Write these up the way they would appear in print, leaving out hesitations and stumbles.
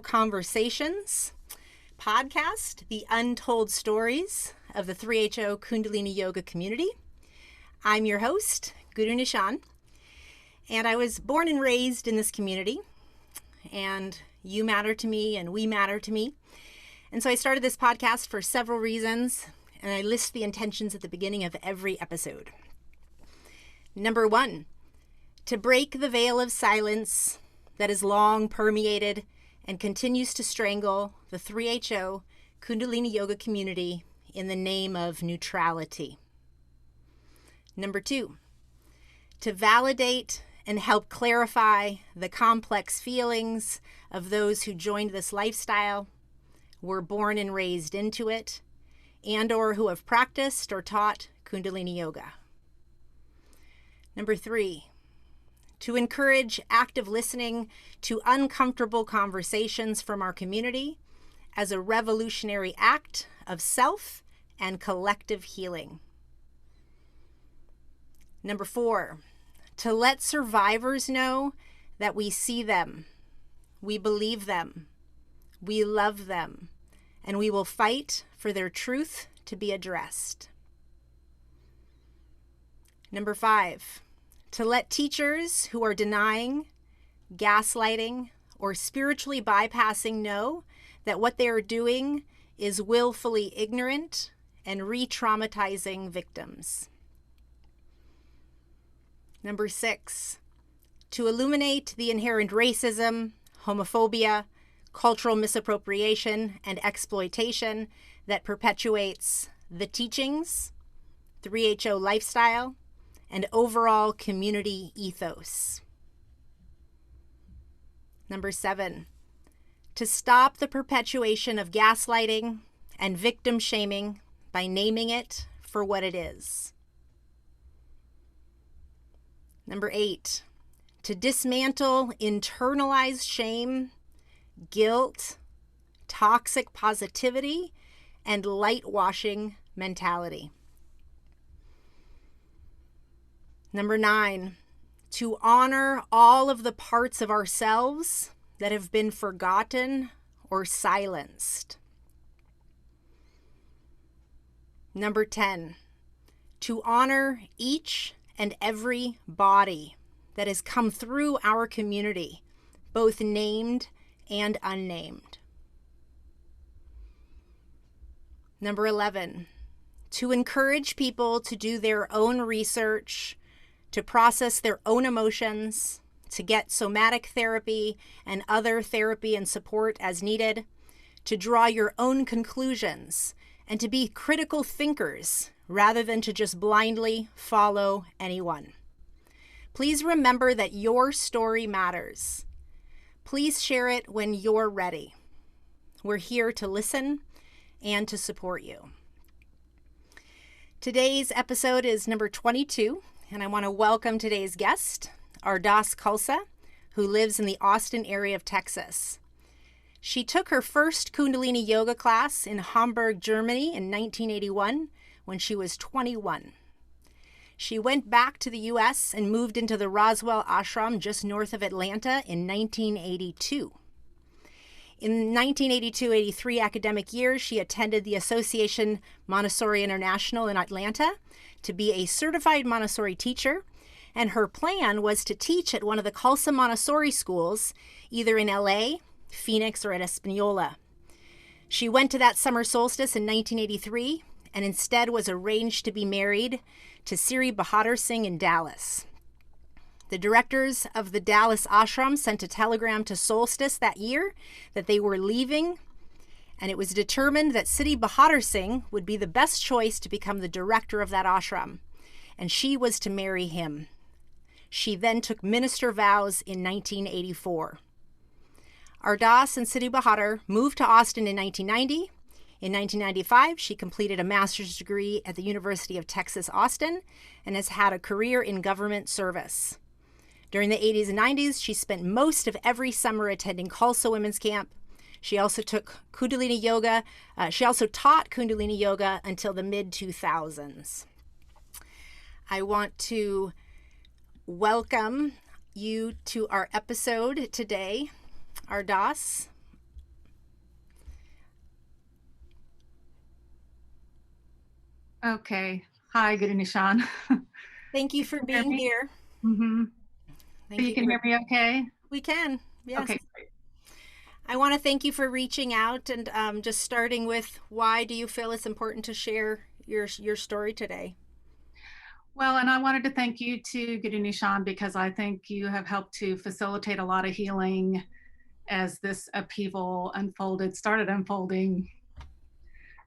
Conversations podcast, the Untold Stories of the 3HO Kundalini Yoga Community. I'm your host, Guru Nishan, and I was born and raised in this community, and you matter to me and we matter to me. And so I started this podcast for several reasons, and I list the intentions at the beginning of every episode. Number 1, to break the veil of silence that has long permeated and continues to strangle the 3HO Kundalini Yoga Community in the name of neutrality. Number 2, to validate and help clarify the complex feelings of those who joined this lifestyle, were born and raised into it, and or who have practiced or taught Kundalini Yoga. Number 3, to encourage active listening to uncomfortable conversations from our community as a revolutionary act of self and collective healing. Number 4, to let survivors know that we see them, we believe them, we love them, and we will fight for their truth to be addressed. Number 5, to let teachers who are denying, gaslighting, or spiritually bypassing know that what they are doing is willfully ignorant and re-traumatizing victims. Number 6, to illuminate the inherent racism, homophobia, cultural misappropriation, and exploitation that perpetuates the teachings, 3HO lifestyle, and overall community ethos. Number 7, to stop the perpetuation of gaslighting and victim shaming by naming it for what it is. Number 8, to dismantle internalized shame, guilt, toxic positivity, and light-washing mentality. Number 9, to honor all of the parts of ourselves that have been forgotten or silenced. Number 10, to honor each and every body that has come through our community, both named and unnamed. Number 11, to encourage people to do their own research, to process their own emotions, to get somatic therapy and other therapy and support as needed, to draw your own conclusions, and to be critical thinkers rather than to just blindly follow anyone. Please remember that your story matters. Please share it when you're ready. We're here to listen and to support you. Today's episode is number 22. And I want to welcome today's guest, Ardas Khalsa, who lives in the Austin area of Texas. She took her first Kundalini Yoga class in Hamburg, Germany in 1981 when she was 21. She went back to the U.S. and moved into the Roswell ashram just north of Atlanta in 1982. In 1982-83 academic year, she attended the Association Montessori International in Atlanta to be a certified Montessori teacher, and her plan was to teach at one of the Khalsa Montessori schools, either in LA, Phoenix, or at Espanola. She went to that summer solstice in 1983 and instead was arranged to be married to Siri Bahadur in Dallas. The directors of the Dallas ashram sent a telegram to Solstice that year that they were leaving, and it was determined that Siri Bahadur would be the best choice to become the director of that ashram, and she was to marry him. She then took minister vows in 1984. Ardas and Siri Bahadur moved to Austin in 1990. In 1995, she completed a master's degree at the University of Texas, Austin, and has had a career in government service. During the 80s and 90s, she spent most of every summer attending Khalsa Women's Camp. She also took Kundalini Yoga. She also taught Kundalini Yoga until the mid-2000s. I want to welcome you to our episode today, Ardas. Okay. Hi, good evening, Sean. Thank you Can for you hear being me? here. Mm-hmm. So Thank you you can for, hear me okay? we can, yes. Okay, great. I want to thank you for reaching out and just starting with why do you feel it's important to share your story today? Well, and I wanted to thank you too, good evening, Sean, because I think you have helped to facilitate a lot of healing as this upheaval started unfolding.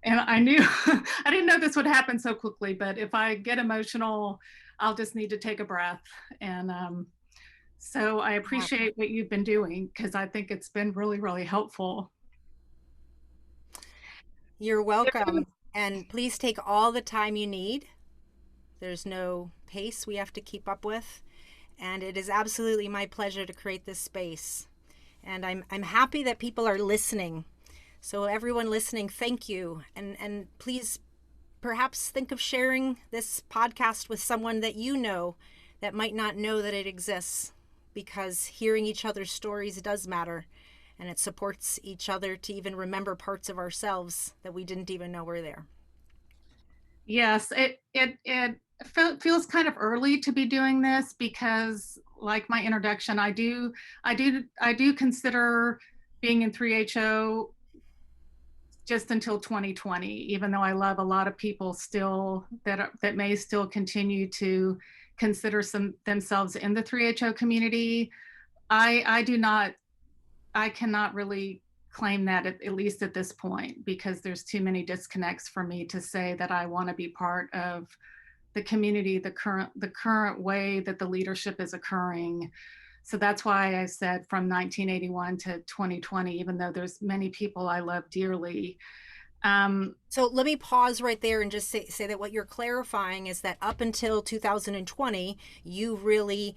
And I knew, I didn't know this would happen so quickly, but if I get emotional, I'll just need to take a breath. And so I Yeah. appreciate what you've been doing because I think it's been really, really helpful. You're welcome. And please take all the time you need. There's no pace we have to keep up with. And it is absolutely my pleasure to create this space. And I'm happy that people are listening. So everyone listening, thank you. And please perhaps think of sharing this podcast with someone that you know that might not know that it exists, because hearing each other's stories does matter, and it supports each other to even remember parts of ourselves that we didn't even know were there. Yes, it feels kind of early to be doing this because, like my introduction, I do consider being in 3HO just until 2020. Even though I love a lot of people still that may still continue to consider themselves in the 3HO community, I do not I cannot really claim that at least at this point because there's too many disconnects for me to say that I want to be part of the community, the current way that the leadership is occurring. So that's why I said from 1981 to 2020, even though there's many people I love dearly. So let me pause right there and just say that what you're clarifying is that up until 2020, you really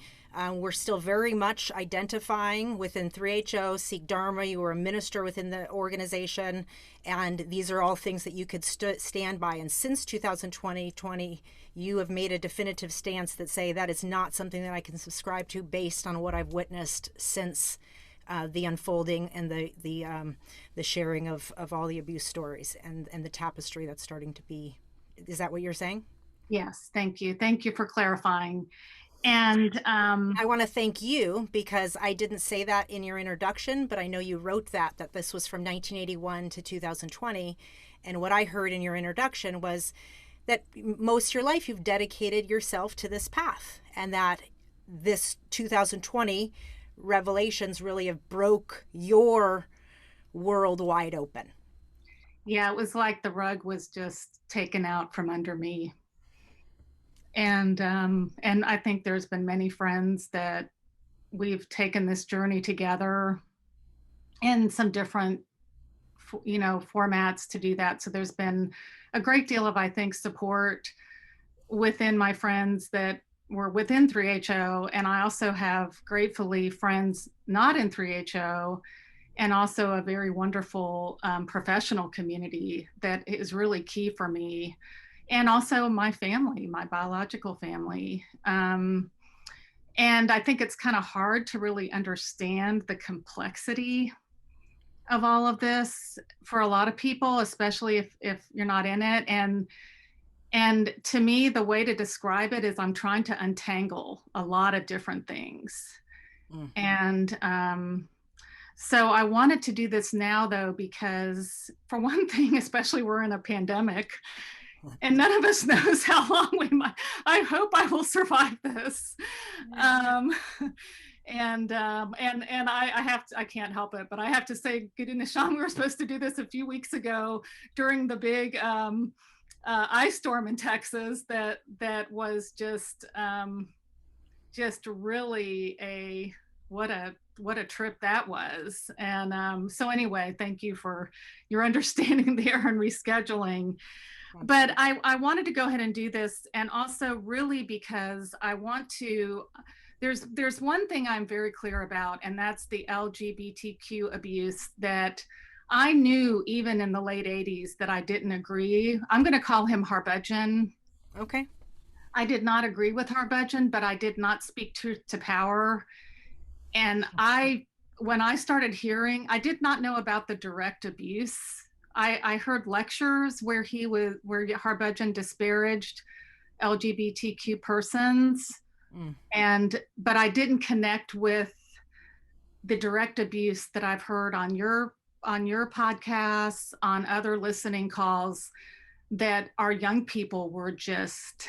were still very much identifying within 3HO, Sikh Dharma. You were a minister within the organization, and these are all things that you could stand by. And since 2020, you have made a definitive stance that say that is not something that I can subscribe to based on what I've witnessed since the unfolding and the sharing of all the abuse stories and the tapestry that's starting to be. Is that what you're saying? Yes, thank you for clarifying. And I want to thank you because I didn't say that in your introduction, but I know you wrote that this was from 1981 to 2020. And what I heard in your introduction was that most of your life you've dedicated yourself to this path, and that this 2020 revelations really have broke your world wide open. yeah, it was like the rug was just taken out from under me. And I think there's been many friends that we've taken this journey together in some different formats to do that. So there's been a great deal of, I think, support within my friends that were within 3HO, and I also have gratefully friends not in 3HO, and also a very wonderful professional community that is really key for me, and also my family, my biological family. And I think it's kind of hard to really understand the complexity of all of this for a lot of people, especially if you're not in it. And to me, the way to describe it is I'm trying to untangle a lot of different things. Mm-hmm. And so I wanted to do this now, though, because for one thing, especially we're in a pandemic and none of us knows how long we might. I hope I will survive this. Um, and I can't help it, but I have to say, goodness, Sean, we were supposed to do this a few weeks ago during the big ice storm in Texas. That was just really a what a trip that was. And so anyway, thank you for your understanding there and rescheduling. But I wanted to go ahead and do this, and also really because I want to. There's one thing I'm very clear about, and that's the LGBTQ abuse that I knew even in the late 80s that I didn't agree. I'm going to call him Harbudgeon. Okay. I did not agree with Harbudgeon, but I did not speak truth to power. And when I started hearing, I did not know about the direct abuse. I heard lectures where Harbhajan disparaged LGBTQ persons, but I didn't connect with the direct abuse that I've heard on your podcasts, on other listening calls, that our young people were just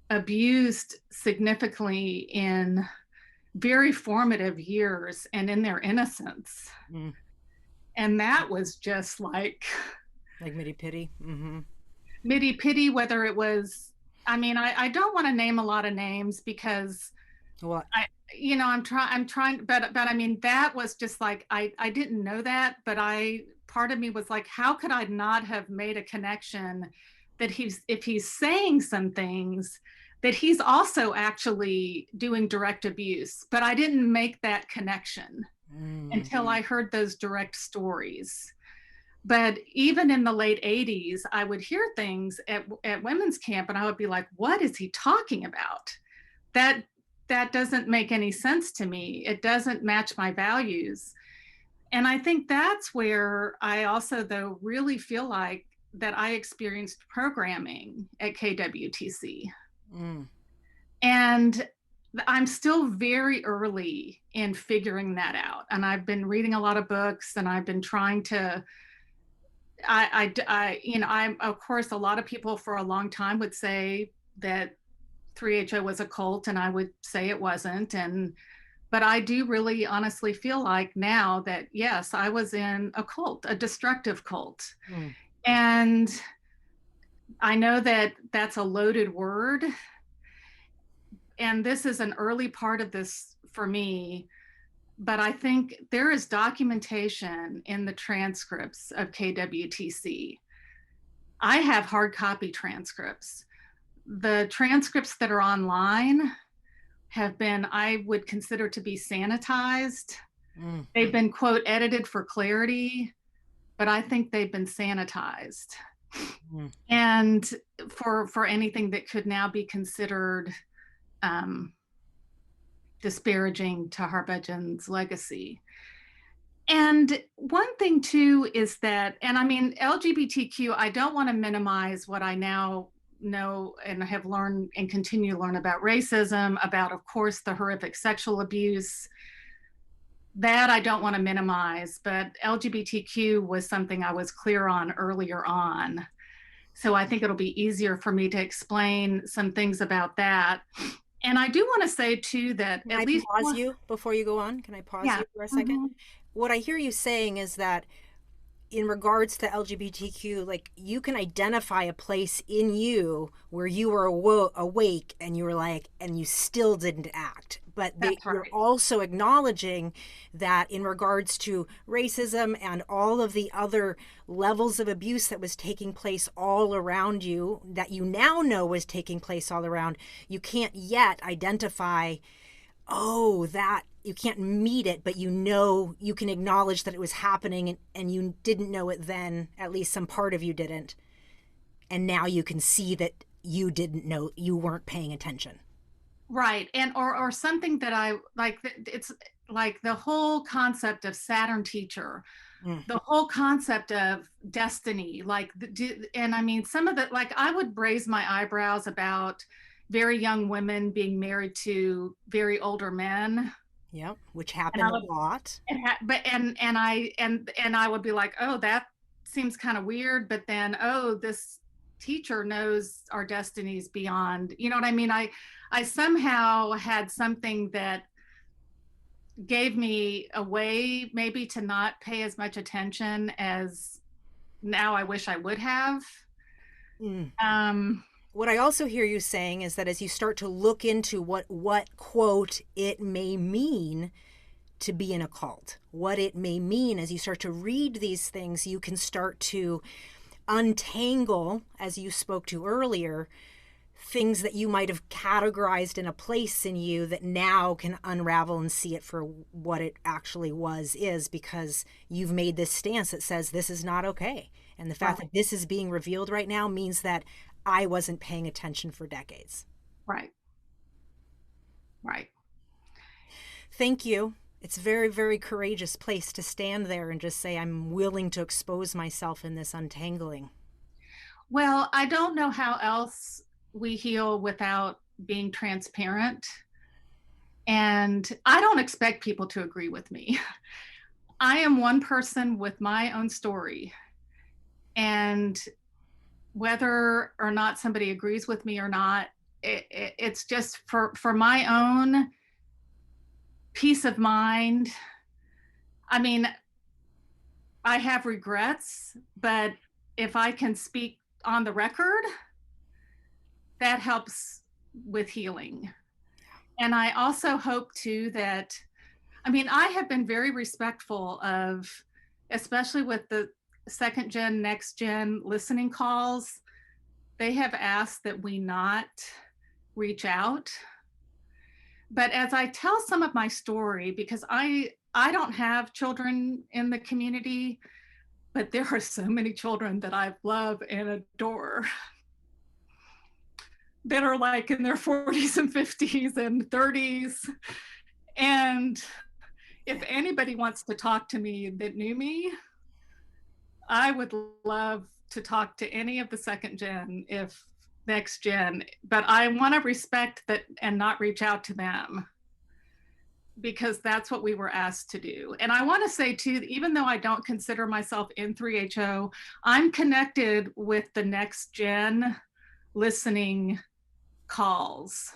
abused significantly in very formative years and in their innocence. And that was just like midi pity. Midi pity, whether it was, I mean, I don't want to name a lot of names because I'm trying, but I mean, that was just like, I didn't know that, but part of me was like, how could I not have made a connection that if he's saying some things, that he's also actually doing direct abuse, but I didn't make that connection until I heard those direct stories. But even in the late 80s, I would hear things at women's camp and I would be like, what is he talking about? That doesn't make any sense to me. It doesn't match my values. And I think that's where I also, though, really feel like that I experienced programming at KWTC. And I'm still very early in figuring that out. And I've been reading a lot of books and I've been trying to, I'm, of course, a lot of people for a long time would say that 3HO was a cult, and I would say it wasn't. But I do really honestly feel like now that, yes, I was in a cult, a destructive cult. And I know that that's a loaded word. And this is an early part of this for me, but I think there is documentation in the transcripts of KWTC. I have hard copy transcripts. The transcripts that are online have been, I would consider to be sanitized. They've been, quote, edited for clarity, but I think they've been sanitized. And for anything that could now be considered disparaging to Harbhajan's legacy. And one thing too is that, and I mean, LGBTQ, I don't want to minimize what I now know and have learned and continue to learn about racism, about, of course, the horrific sexual abuse. That I don't want to minimize, but LGBTQ was something I was clear on earlier on. So I think it'll be easier for me to explain some things about that. And I do want to say too that Can I pause you before you go on? Can I pause you for a second? What I hear you saying is that in regards to LGBTQ, like, you can identify a place in you where you were awake and you were like, and you still didn't act. But you're also acknowledging that in regards to racism and all of the other levels of abuse that was taking place all around you, that you now know was taking place all around, you can't yet identify, that you can't meet it, but you know, you can acknowledge that it was happening and you didn't know it then, at least some part of you didn't. And now you can see that you didn't know, you weren't paying attention. Right. And, or something that I like, it's like the whole concept of Saturn teacher, the whole concept of destiny, like, and I mean, some of the, like, I would raise my eyebrows about very young women being married to very older men. Yep, which happened a lot. And I would be like, oh, that seems kind of weird. But then, this teacher knows our destinies beyond. You know what I mean? I somehow had something that gave me a way maybe to not pay as much attention as now I wish I would have. What I also hear you saying is that as you start to look into what quote it may mean to be in a cult, what it may mean, as you start to read these things, you can start to untangle, as you spoke to earlier, things that you might have categorized in a place in you that now can unravel and see it for what it actually is, because you've made this stance that says this is not okay. And the fact that this is being revealed right now means that I wasn't paying attention for decades. Right. Thank you. It's a very, very courageous place to stand there and just say, I'm willing to expose myself in this untangling. Well, I don't know how else we heal without being transparent. And I don't expect people to agree with me. I am one person with my own story. And whether or not somebody agrees with me or not, it's just for my own peace of mind. I mean, I have regrets, but if I can speak on the record, that helps with healing. And I also hope too that, I mean, I have been very respectful of, especially with the second gen, next gen listening calls, they have asked that we not reach out. But as I tell some of my story, because I don't have children in the community, but there are so many children that I love and adore that are like in their 40s and 50s and 30s. And if anybody wants to talk to me that knew me, I would love to talk to any of the second gen, if next gen, but I want to respect that and not reach out to them, because that's what we were asked to do. And I want to say too, even though I don't consider myself in 3HO, I'm connected with the next gen listening calls.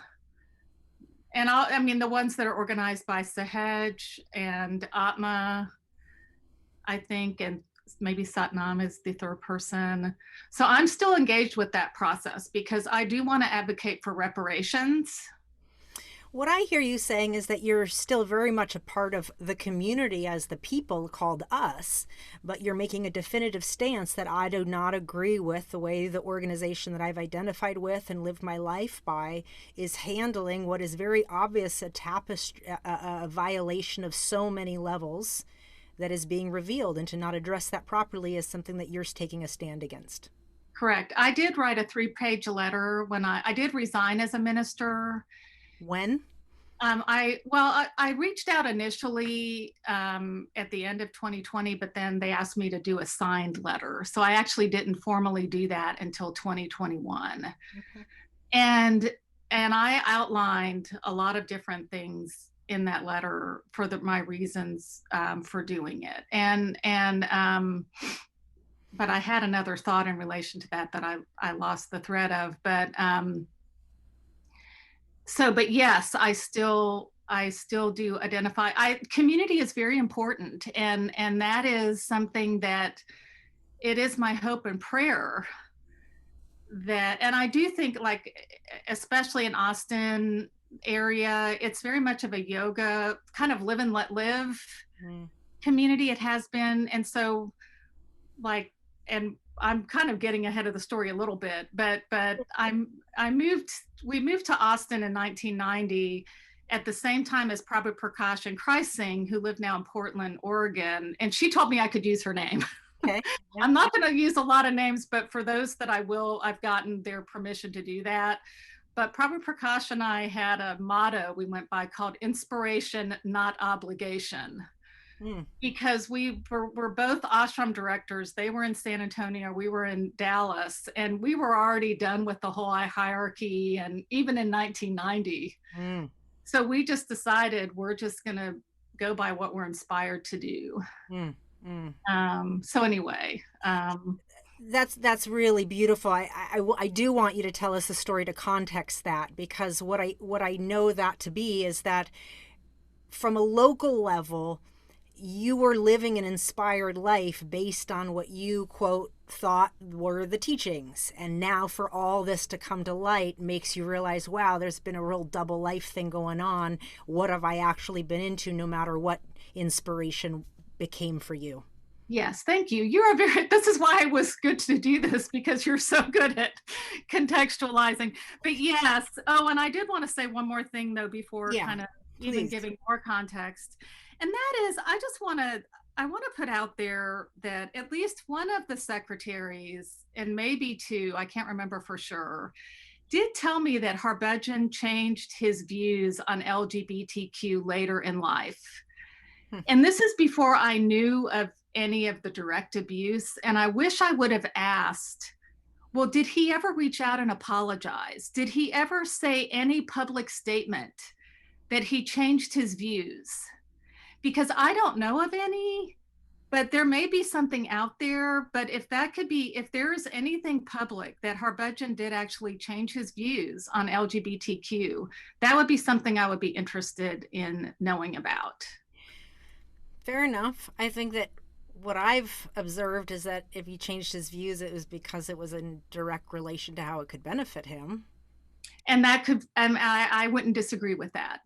And I mean, the ones that are organized by Sahaj and Atma, I think, and maybe Satnam is the third person. So I'm still engaged with that process because I do want to advocate for reparations. What I hear you saying is that you're still very much a part of the community as the people called us, but you're making a definitive stance that I do not agree with the way the organization that I've identified with and lived my life by is handling what is very obvious a violation of so many levels that is being revealed, and to not address that properly is something that you're taking a stand against. Correct. I did write a 3-page letter when I did resign as a minister. When? I reached out initially at the end of 2020, but then they asked me to do a signed letter. So I actually didn't formally do that until 2021. Okay. And I outlined a lot of different things in that letter for my reasons for doing it. But I had another thought in relation to that I lost the thread of. But yes, I still do identify. Community is very important, and that is something that it is my hope and prayer that, and I do think, like, especially in Austin area, it's very much of a yoga kind of live and let live community. It has been. And so, like, and I'm kind of getting ahead of the story a little bit, but we moved to Austin in 1990 at the same time as Prabhu Prakash and Christ Singh, who live now in Portland, Oregon. And she told me I could use her name. Okay. Yeah. I'm not going to use a lot of names, but for those that I will, I've gotten their permission to do that. But Prabhu Prakash and I had a motto we went by called inspiration, not obligation. Because we were both ashram directors. They were in San Antonio, we were in Dallas, and we were already done with the whole hierarchy, and even in 1990. So we just decided we're just going to go by what we're inspired to do. So anyway, that's really beautiful. I do want you to tell us the story to context that, because what I know that to be is that from a local level, you were living an inspired life based on what you, quote, thought were the teachings. And now for all this to come to light makes you realize, wow, there's been a real double life thing going on. What have I actually been into, no matter what inspiration became for you? Yes, thank you. This is why it was good to do this, because you're so good at contextualizing. But yes, and I did want to say one more thing though, before kind of even giving more context. And that is, I want to put out there that at least one of the secretaries, and maybe two, I can't remember for sure, did tell me that Harbhajan changed his views on LGBTQ later in life. And this is before I knew of any of the direct abuse. And I wish I would have asked, well, did he ever reach out and apologize? Did he ever say any public statement that he changed his views? Because I don't know of any, but there may be something out there. But if that could be, if there is anything public that Harbhajan did actually change his views on LGBTQ, that would be something I would be interested in knowing about. Fair enough. I think that what I've observed is that if he changed his views, it was because it was in direct relation to how it could benefit him. And that could, I wouldn't disagree with that.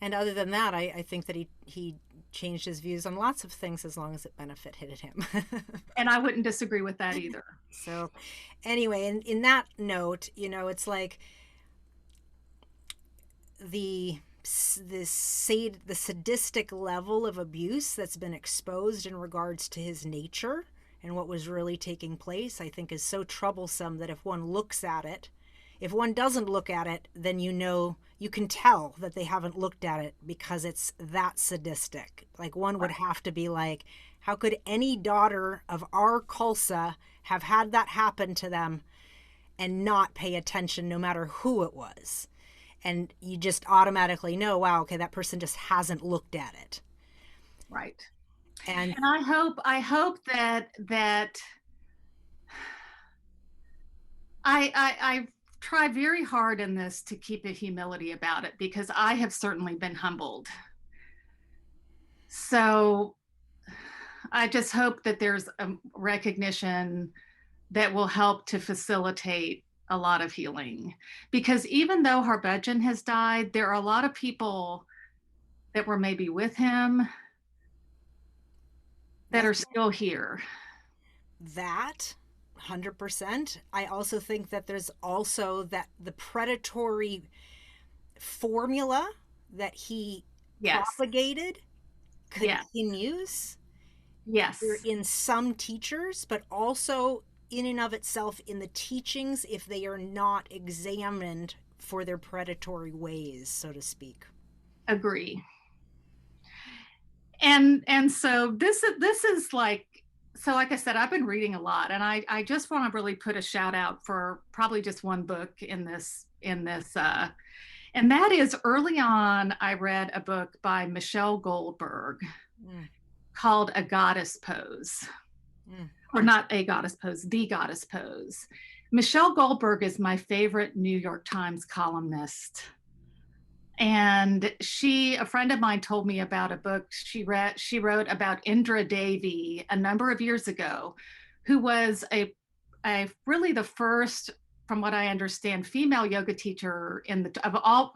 And other than that, I think that he changed his views on lots of things as long as it benefited him. And I wouldn't disagree with that either. So anyway, in that note, you know, it's like the sadistic level of abuse that's been exposed in regards to his nature and what was really taking place, I think is so troublesome that if one looks at it, if one doesn't look at it, then you can tell that they haven't looked at it because it's that sadistic. Like one would have to be like, how could any daughter of our Khalsa have had that happen to them and not pay attention no matter who it was? And you just automatically know, wow, okay, that person just hasn't looked at it. Right. And I hope that I try very hard in this to keep a humility about it, because I have certainly been humbled. So I just hope that there's a recognition that will help to facilitate a lot of healing, because even though Harbhajan has died, there are a lot of people that were maybe with him that are still here. That 100%. I also think that there's also that the predatory formula that he propagated continues. Yes. In some teachers, but also in and of itself in the teachings if they are not examined for their predatory ways, so to speak. Agree. And so this is like, so like I said, I've been reading a lot, and I just want to really put a shout out for probably just one book in this and that is, early on I read a book by Michelle Goldberg called A Goddess Pose. Or not A Goddess Pose, The Goddess Pose. Michelle Goldberg is my favorite New York Times columnist. And a friend of mine told me about a book she wrote about Indra Devi a number of years ago, who was a really the first, from what I understand, female yoga teacher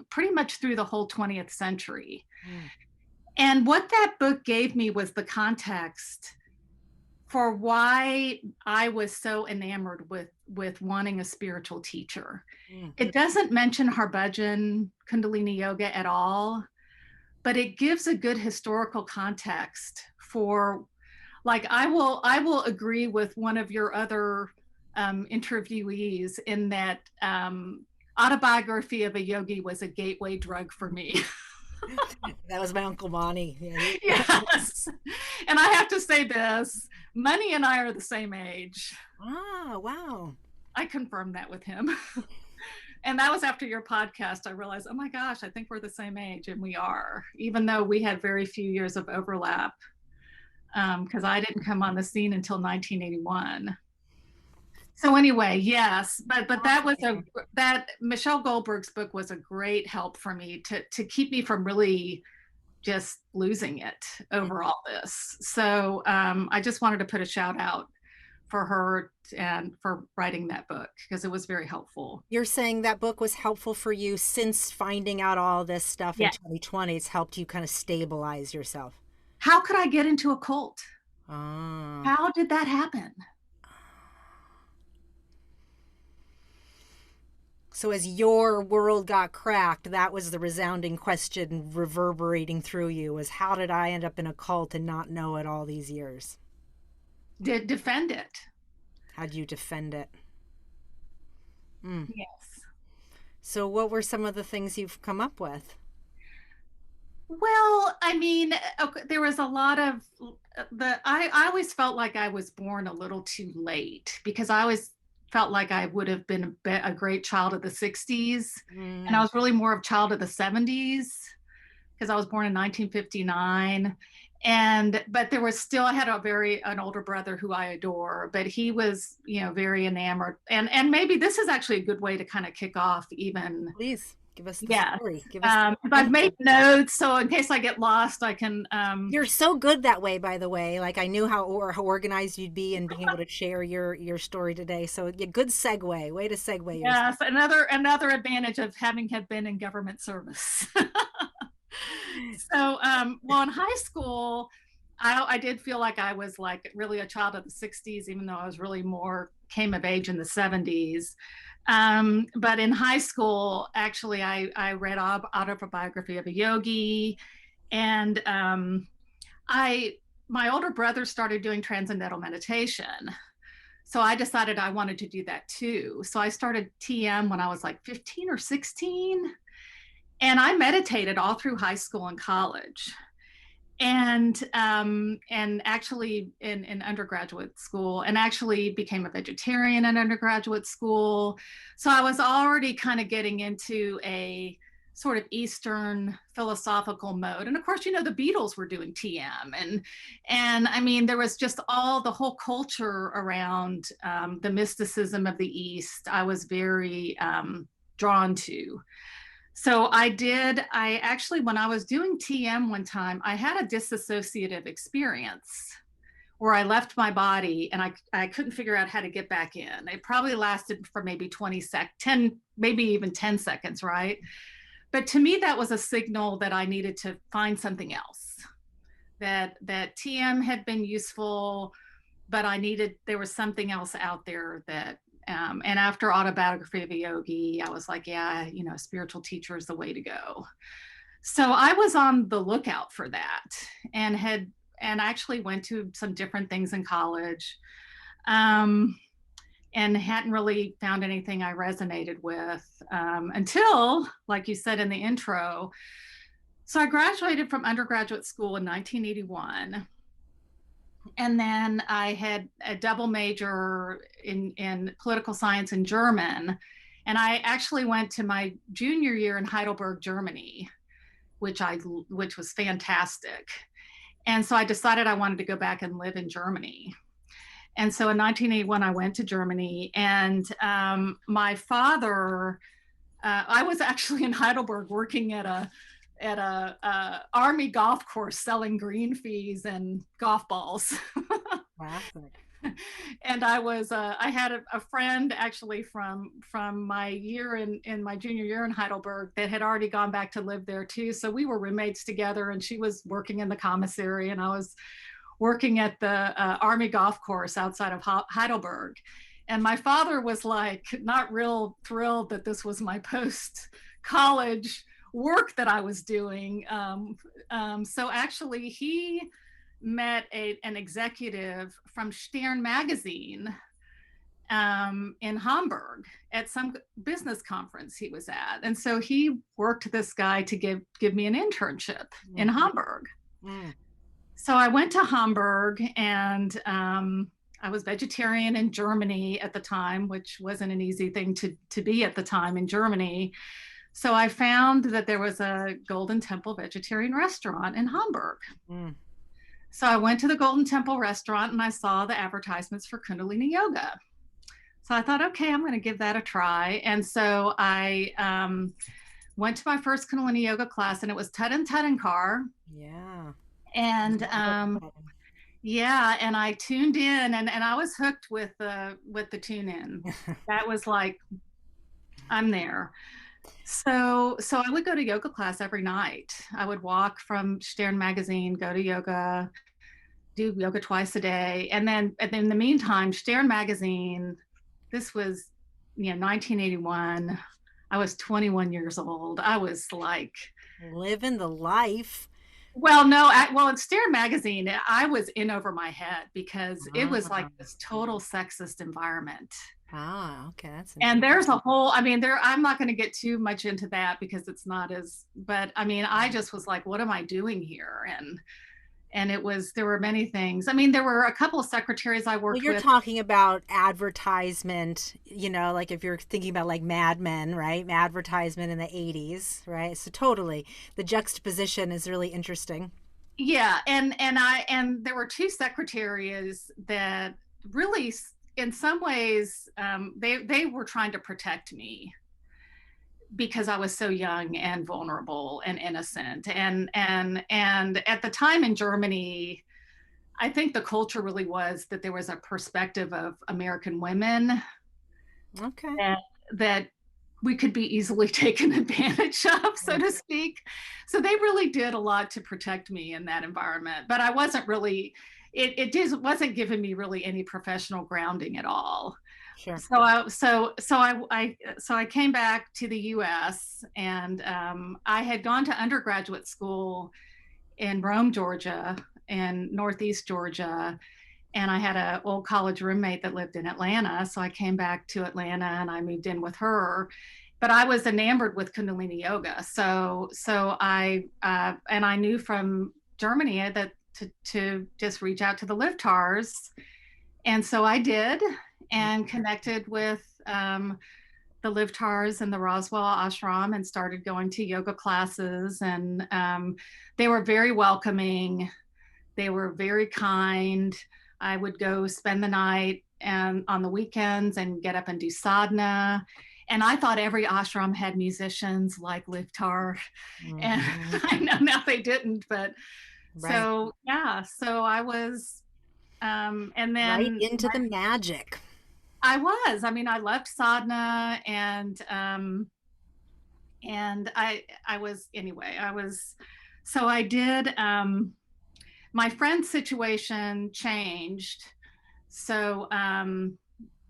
pretty much through the whole 20th century. And what that book gave me was the context for why I was so enamored with wanting a spiritual teacher. It doesn't mention Harbhajan Kundalini Yoga at all, but it gives a good historical context for, like, I will agree with one of your other interviewees in that Autobiography of a Yogi was a gateway drug for me. That was my Uncle Bonnie. Yes. And I have to say this, Money and I are the same age. Oh, wow. I confirmed that with him. And that was after your podcast. I realized, oh my gosh, I think we're the same age. And we are, even though we had very few years of overlap, because I didn't come on the scene until 1981. So anyway, yes, but that Michelle Goldberg's book was a great help for me to keep me from really just losing it over all this. So I just wanted to put a shout out for her and for writing that book, because it was very helpful. You're saying that book was helpful for you since finding out all this stuff in 2020. It's helped you kind of stabilize yourself. How could I get into a cult? How did that happen? So as your world got cracked, that was the resounding question reverberating through you, was how did I end up in a cult and not know it all these years? Defend it. How'd you defend it? Yes. So what were some of the things you've come up with? Well, I mean, okay, there was a lot of I always felt like I was born a little too late because I always felt like I would have been a great child of the 60s. And I Mm, was really more of a child of the 70s because I was born in 1959. And but there was still, I had an older brother who I adore, but he was, very enamored. And maybe this is actually a good way to kind of kick off even. please give us the Yeah. story. Give us the I've made info. notes, so in case I get lost, I can. You're so good that way, by the way. Like I knew how organized you'd be and being able to share your story today. So yeah, good segue. Way to segue yourself. Yes, another advantage of having have been in government service. So, well, in high school, I did feel like I was like really a child of the 60s, even though I was really more came of age in the 70s. But in high school, actually, I read autobiography of a yogi, and I my older brother started doing transcendental meditation. So I decided I wanted to do that too. So I started TM when I was like 15 or 16, and I meditated all through high school and college. And actually in undergraduate school, and actually became a vegetarian in undergraduate school. So I was already kind of getting into a sort of Eastern philosophical mode. And of course, the Beatles were doing TM, and I mean, there was just the whole culture around the mysticism of the East. I was very drawn to. So I actually, when I was doing TM one time, I had a disassociative experience where I left my body and I couldn't figure out how to get back in. It probably lasted for maybe 10, maybe even 10 seconds, right? But to me, that was a signal that I needed to find something else, that TM had been useful, but there was something else out there that and after autobiography of a yogi, I was like, yeah, spiritual teacher is the way to go. So I was on the lookout for that, and actually went to some different things in college, um, and hadn't really found anything I resonated with until, like you said in the intro. So I graduated from undergraduate school in 1981. And then I had a double major in political science and German. And I actually went to my junior year in Heidelberg, Germany, which was fantastic. And so I decided I wanted to go back and live in Germany. And so in 1981, I went to Germany, and my father, I was actually in Heidelberg working at a army golf course selling green fees and golf balls. Classic. And I had a friend actually from my year in my junior year in Heidelberg that had already gone back to live there too. So we were roommates together, and she was working in the commissary, and I was working at the army golf course outside of Heidelberg. And my father was like not real thrilled that this was my post college work that I was doing. So actually, he met an executive from Stern magazine in Hamburg at some business conference he was at, and so he worked this guy to give me an internship in Hamburg. Mm. So I went to Hamburg, and I was vegetarian in Germany at the time, which wasn't an easy thing to be at the time in Germany. So I found that there was a Golden Temple vegetarian restaurant in Hamburg. Mm. So I went to the Golden Temple restaurant, and I saw the advertisements for Kundalini Yoga. So I thought, okay, I'm going to give that a try. And so I went to my first Kundalini Yoga class, and it was Tut and Tutankar. Yeah. And yeah, and I tuned in, and I was hooked with the tune in. That was like, I'm there. So I would go to yoga class every night. I would walk from Stern magazine, go to yoga, do yoga twice a day. And then in the meantime, Stern magazine, this was, 1981. I was 21 years old. I was like living the life. Well, no, in Stern magazine, I was in over my head because it was like this total sexist environment. Ah, okay, that's And interesting. there's a whole, I mean, I'm not going to get too much into that because it's not as, but I mean, I just was like, what am I doing here? And there were many things. I mean, there were a couple of secretaries I Well, worked you're with. talking about advertisement, like if you're thinking about like Mad Men, right? Advertisement in the 80s, right? So totally. The juxtaposition is really interesting. Yeah. And there were two secretaries that really, in some ways, they were trying to protect me because I was so young and vulnerable and innocent. And at the time in Germany, I think the culture really was that there was a perspective of American women Okay. that that we could be easily taken advantage of, so Yeah. to speak. So they really did a lot to protect me in that environment. But I wasn't really, it just wasn't giving me really any professional grounding at all. Sure. So I came back to the U.S. and I had gone to undergraduate school in Rome, Georgia, and Northeast Georgia, and I had an old college roommate that lived in Atlanta. So I came back to Atlanta and I moved in with her. But I was enamored with Kundalini Yoga. And I knew from Germany that to just reach out to the Liftars. And so I did and connected with the Liftars and the Roswell ashram and started going to yoga classes. And they were very welcoming. They were very kind. I would go spend the night and on the weekends and get up and do sadhana. And I thought every ashram had musicians like Liftar. And Mhm. I know now they didn't, but Right. so yeah, so I was, and Right then into the magic. I mean, I left sadhana and I was, anyway, so I did, my friend's situation changed. So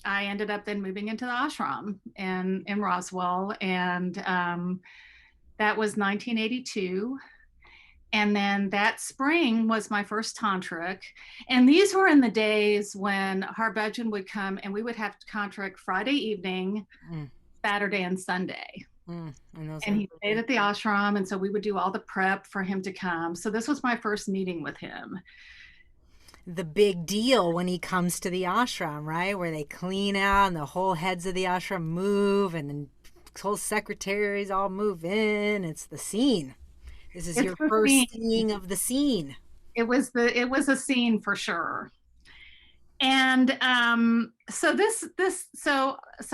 I ended up then moving into the ashram in Roswell, and that was 1982. And then that spring was my first tantric. And these were in the days when Harbhajan would come and we would have tantric Friday evening, Mm, Saturday, and Sunday. and those And are he stayed really at the ashram. And so we would do all the prep for him to come. So this was my first meeting with him. the big deal when he comes to the ashram, right? Where they clean out and the whole heads of the ashram move and then whole secretaries all move in. It's the scene. This is It's your the scene. first seeing of the scene. It was a scene for sure. And so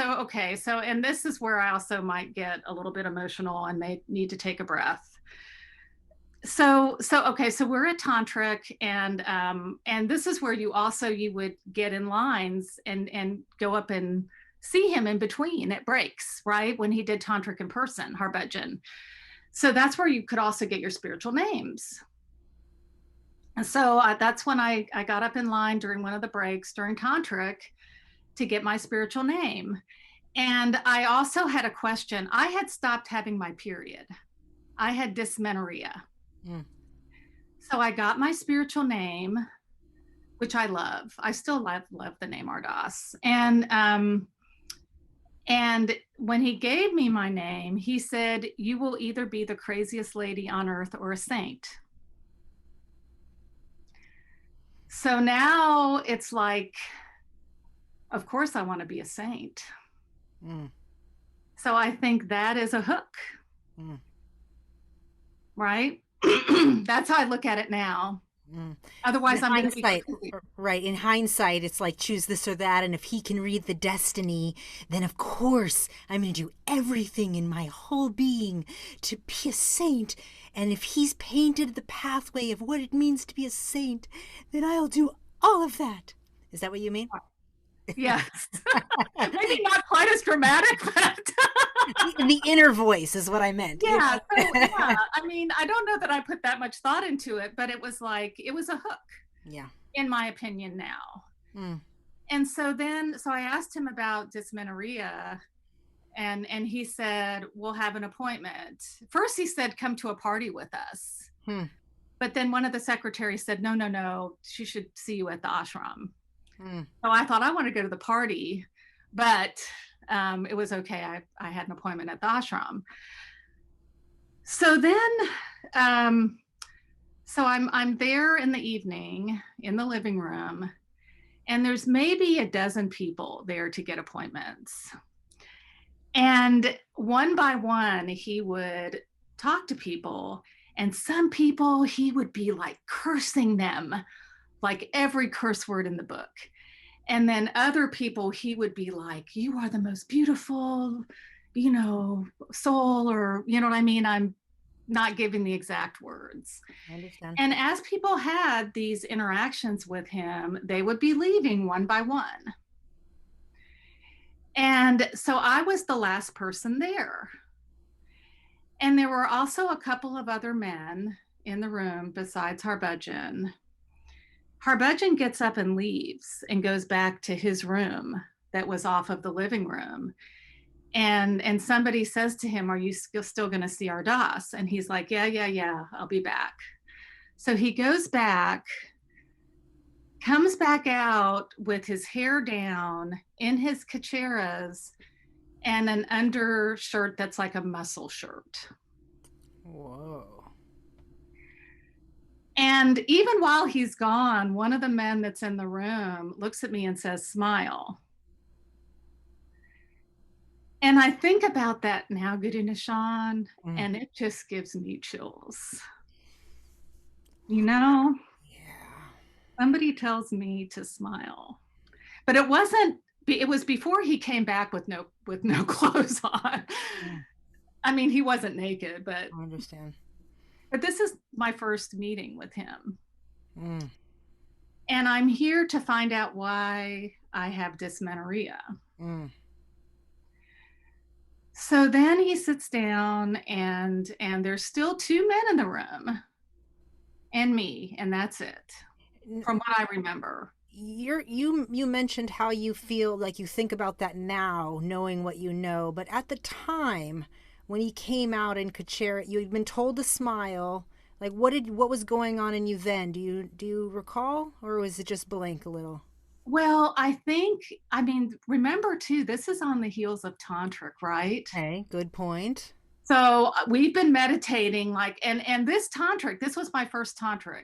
okay, so and this is where I also might get a little bit emotional and may need to take a breath. So okay, so we're at tantric, and this is where you would get in lines and go up and see him in between at breaks, right, when he did tantric in person, Harbhajan. So that's where you could also get your spiritual names. And so that's when I got up in line during one of the breaks during tantric to get my spiritual name. And I also had a question. I had stopped having my period. I had dysmenorrhea. Mm. So I got my spiritual name, which I love. I still love the name Ardas. And when he gave me my name, he said, "You will either be the craziest lady on earth or a saint." So now it's like, of course I want to be a saint. Mm. So I think that is a hook, Mm. right? That's how I look at it now. Mm. In Otherwise, I'm going to be hindsight, crazy. right? In hindsight, it's like choose this or that. And if he can read the destiny, then of course I'm going to do everything in my whole being to be a saint. And if he's painted the pathway of what it means to be a saint, then I'll do all of that. Is that what you mean? Yes. Maybe not quite as dramatic, but The inner voice is what I meant. yeah. So, yeah. I mean, I don't know that I put that much thought into it, but it was like, it was a hook, Yeah. in my opinion, now. Mm. And so I asked him about dysmenorrhea, and he said, "We'll have an appointment." First, he said, "Come to a party with us." Hmm. But then one of the secretaries said, "No, no, no, she should see you at the ashram." Mm. So I thought, I want to go to the party. but it was okay. I had an appointment at the ashram. So then, so I'm there in the evening in the living room, and there's maybe a dozen people there to get appointments. And one by one, he would talk to people, and some people he would be like cursing them, like every curse word in the book. And then other people he would be like, you are the most beautiful, soul, or you know what I mean? I'm not giving the exact words. I understand. And as people had these interactions with him, they would be leaving one by one. And so I was the last person there. And there were also a couple of other men in the room besides Harbhajan. Harbhajan gets up and leaves and goes back to his room that was off of the living room. And somebody says to him, are you still going to see Ardas? And he's like, yeah, I'll be back. So he goes back, comes back out with his hair down in his kacheras and an undershirt that's like a muscle shirt. Whoa. And even while he's gone, one of the men that's in the room looks at me and says, smile. And I think about that now, Guru Nishan, and it just gives me chills. Yeah. Somebody tells me to smile. But it was before he came back with no clothes on. Yeah. I mean, he wasn't naked, but I understand. But this is my first meeting with him. And I'm here to find out why I have dysmenorrhea. So then he sits down and there's still two men in the room and me, and that's it, from what I remember. You mentioned how you feel, like you think about that now, knowing what you know, but at the time when he came out in Kachera, you had been told to smile. Like what was going on in you then? Do you recall, or was it just blank a little? Well, remember too, this is on the heels of tantric, right? Okay, good point. So we've been meditating, and this tantric, this was my first tantric.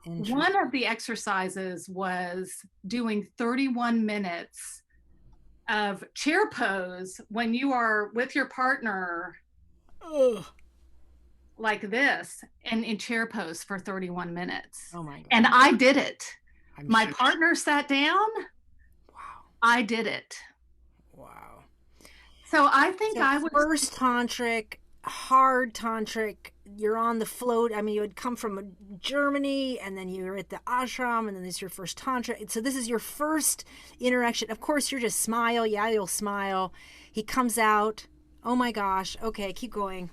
One of the exercises was doing 31 minutes of chair pose when you are with your partner. Ugh. Like this, and in chair pose for 31 minutes. Oh my God. And I did it. My partner sat down. Wow. I did it. Wow. So I think I was first tantric, hard tantric. You're on the float. I mean, you had come from Germany, and then you were at the ashram, and then this is your first tantra. So this is your first interaction. Of course, you're just smile. Yeah, you'll smile. He comes out. Oh my gosh. Okay, keep going.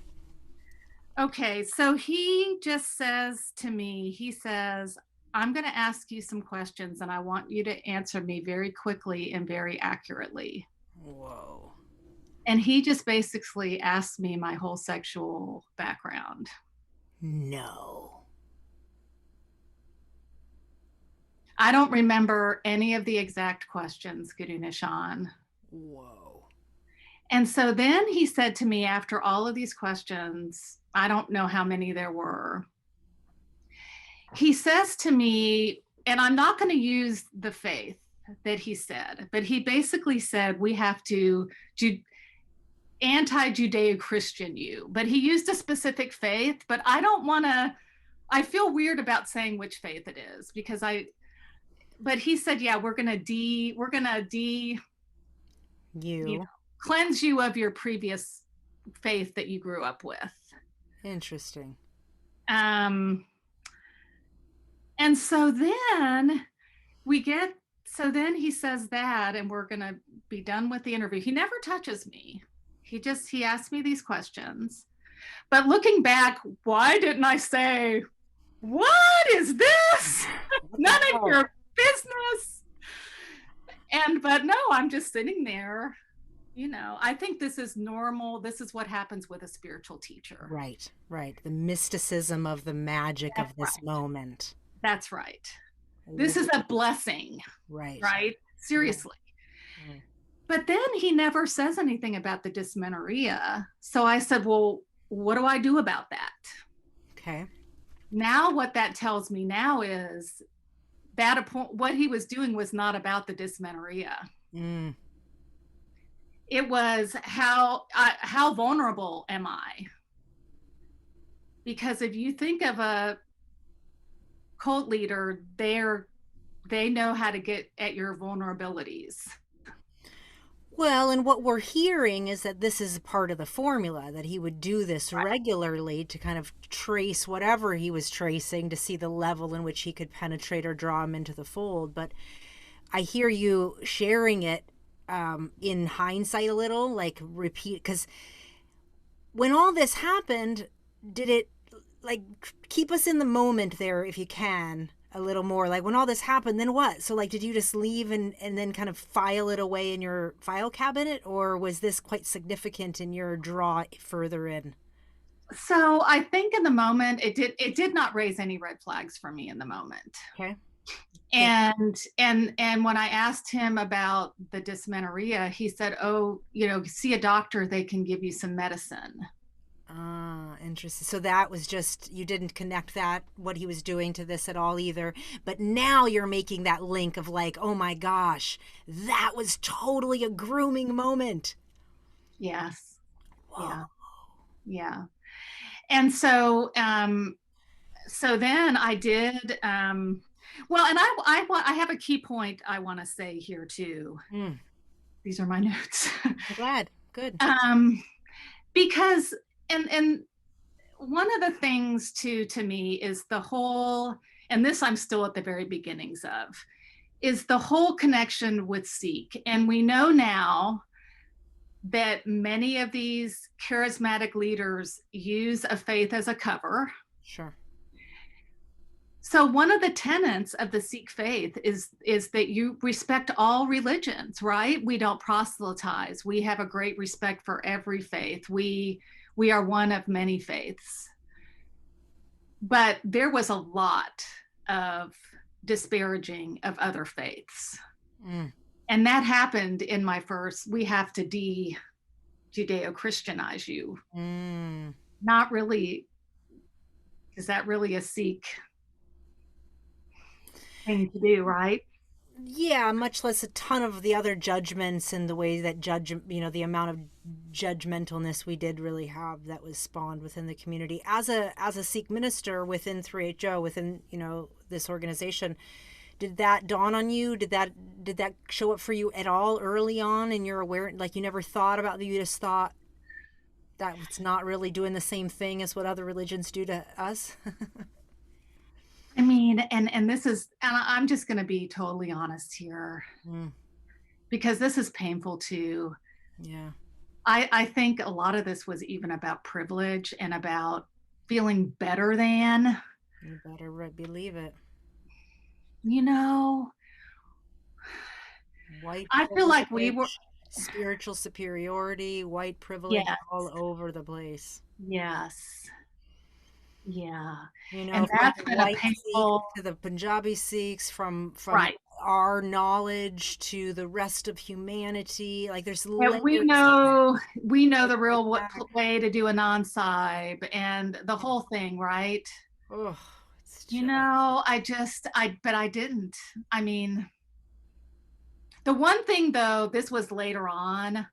Okay, so he just says to me, he says, I'm going to ask you some questions, and I want you to answer me very quickly and very accurately. Whoa. And he just basically asked me my whole sexual background. No. I don't remember any of the exact questions, Guru Nishan. Whoa. And so then he said to me, after all of these questions, I don't know how many there were, he says to me, and I'm not going to use the faith that he said, but he basically said, we have to anti-Judeo-Christian you. But he used a specific faith, but I don't want to, I feel weird about saying which faith it is, because but he said, yeah, we're going to cleanse you of your previous faith that you grew up with. Interesting. And so then then he says that, and we're going to be done with the interview. He never touches me. He asked me these questions. But looking back, why didn't I say, what is this? None of your business. But no, I'm just sitting there. I think this is normal. This is what happens with a spiritual teacher. Right. The mysticism of the magic of this moment. That's right. This is a blessing. Right. Seriously. Right. But then he never says anything about the dysmenorrhea. So I said, well, what do I do about that? Okay. Now, what that tells me now is that what he was doing was not about the dysmenorrhea. Mm. It was how vulnerable am I? Because if you think of a cult leader, they know how to get at your vulnerabilities. Well, and what we're hearing is that this is part of the formula, that he would do this Right. regularly to kind of trace whatever he was tracing to see the level in which he could penetrate or draw him into the fold. But I hear you sharing it in hindsight a little, like repeat, because when all this happened, did it like keep us in the moment there if you can a little more? Like when all this happened, then what? So like did you just leave and then kind of file it away in your file cabinet, or was this quite significant in your draw further in? So I think in the moment it did not raise any red flags for me in the moment. Okay. And when I asked him about the dysmenorrhea, he said, oh, see a doctor, they can give you some medicine. Ah, interesting. So that was just, you didn't connect that, what he was doing to this at all either. But now you're making that link of like, oh my gosh, that was totally a grooming moment. Yes. Whoa. Yeah. Yeah. And so so then I did well, and I have a key point I want to say here too. Mm, These are my notes. I'm glad. Good. Because and one of the things to me is the whole, and this I'm still at the very beginnings of, is the whole connection with Sikh. And we know now that many of these charismatic leaders use a faith as a cover. Sure. So one of the tenets of the Sikh faith is that you respect all religions, right? We don't proselytize. We have a great respect for every faith. We are one of many faiths. But there was a lot of disparaging of other faiths. Mm. And that happened in my first, we have to Judeo-Christianize you. Mm. Not really, is that really a Sikh thing to do, right? Yeah, much less a ton of the other judgments and the way that the amount of judgmentalness we did really have that was spawned within the community. As a Sikh minister within 3HO, within, this organization, did that dawn on you? Did that show up for you at all early on in your awareness? Like you never thought about that, you just thought that it's not really doing the same thing as what other religions do to us? I mean, and this is, and I'm just going to be totally honest here, Mm. because this is painful too. Yeah. I think a lot of this was even about privilege and about feeling better than, You better believe it. White I feel like we were, privilege, spiritual superiority, white privilege yes, all over the place. yes, yeah. From And that's the been a white Sikhs painful, to the Punjabi Sikhs, from right. our knowledge to the rest of humanity. Like there's And layers we know of the real back. way to do a non-sib and the whole thing, right? Oh, it's You just know, but I didn't. I mean, the one thing though, this was later on,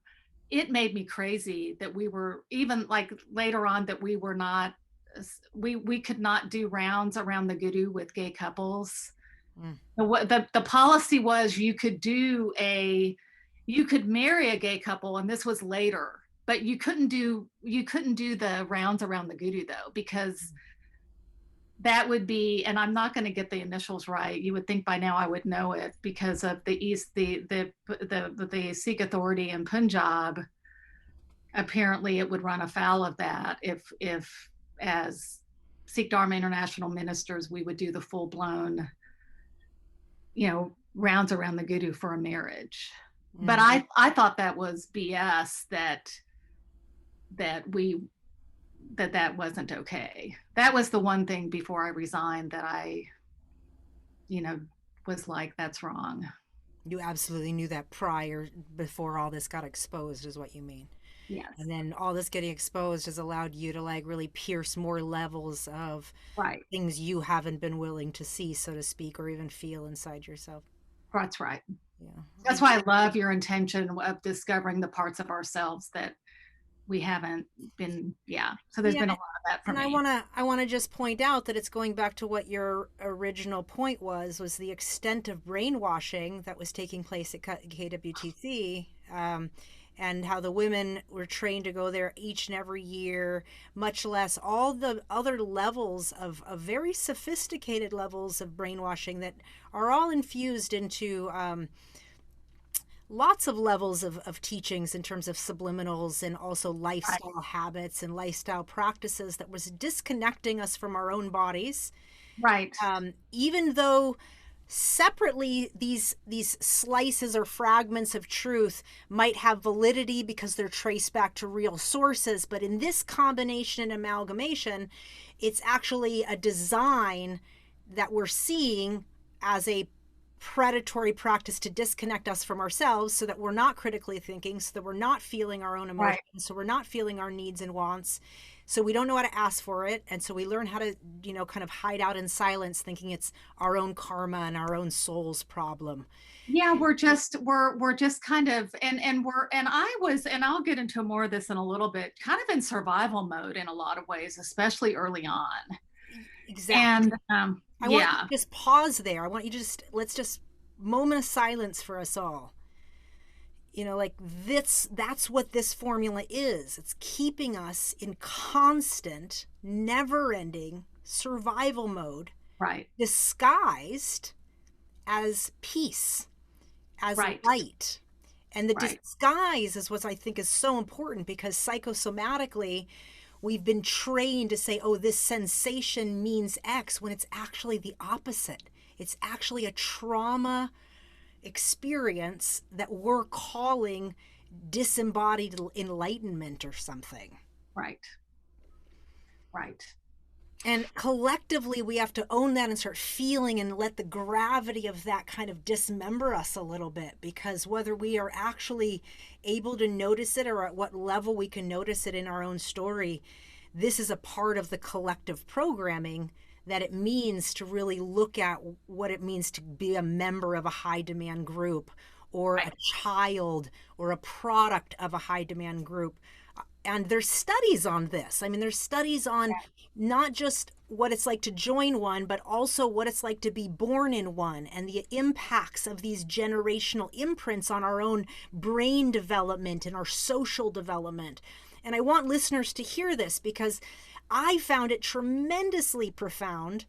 it made me crazy that we were, even like later on, that we were not, we could not do rounds around the guru with gay couples. mm, The policy was you could marry a gay couple, and this was later, but you couldn't do the rounds around the guru though, because that would be, and I'm not going to get the initials right. You would think by now I would know it because of the Sikh authority in Punjab. Apparently, it would run afoul of that if as Sikh Dharma International ministers, we would do the full blown, rounds around the guru for a marriage. But mm. I thought that was BS. That wasn't okay. That was the one thing before I resigned that I, was like, that's wrong. You absolutely knew that prior, before all this got exposed, is what you mean. Yes. And then all this getting exposed has allowed you to like really pierce more levels of Right. things you haven't been willing to see, so to speak, or even feel inside yourself. That's right. Yeah. That's why I love your intention of discovering the parts of ourselves that we haven't been. Yeah. So there's Yeah, been a lot of that for and me. I want to just point out that it's going back to what your original point was the extent of brainwashing that was taking place at KWTC, and how the women were trained to go there each and every year, much less all the other levels of very sophisticated levels of brainwashing that are all infused into lots of levels of teachings in terms of subliminals and also Right. lifestyle habits and lifestyle practices that was disconnecting us from our own bodies. Right. Even though separately these slices or fragments of truth might have validity because they're traced back to real sources, but in this combination and amalgamation, it's actually a design that we're seeing as a predatory practice to disconnect us from ourselves so that we're not critically thinking, so that we're not feeling our own Right. emotions, so we're not feeling our needs and wants. So we don't know how to ask for it. And so we learn how to, kind of hide out in silence, thinking it's our own karma and our own soul's problem. Yeah, we're just kind of, and I was, and I'll get into more of this in a little bit, kind of in survival mode in a lot of ways, especially early on. Exactly. And I want you yeah. to just pause there. I want you to let's just moment of silence for us all. Like that's what this formula is. It's keeping us in constant, never-ending survival mode, Right. disguised as peace, as Right. light. And the Right. disguise is what I think is so important, because psychosomatically, we've been trained to say, oh, this sensation means X, when it's actually the opposite. It's actually a trauma experience that we're calling disembodied enlightenment or something. Right. Right. And collectively, we have to own that and start feeling and let the gravity of that kind of dismember us a little bit. Because whether we are actually able to notice it or at what level we can notice it in our own story, this is a part of the collective programming that it means to really look at what it means to be a member of a high demand group, or Right. a child or a product of a high demand group. And there's studies on this. I mean, there's studies on not just what it's like to join one, but also what it's like to be born in one, and the impacts of these generational imprints on our own brain development and our social development. And I want listeners to hear this, because I found it tremendously profound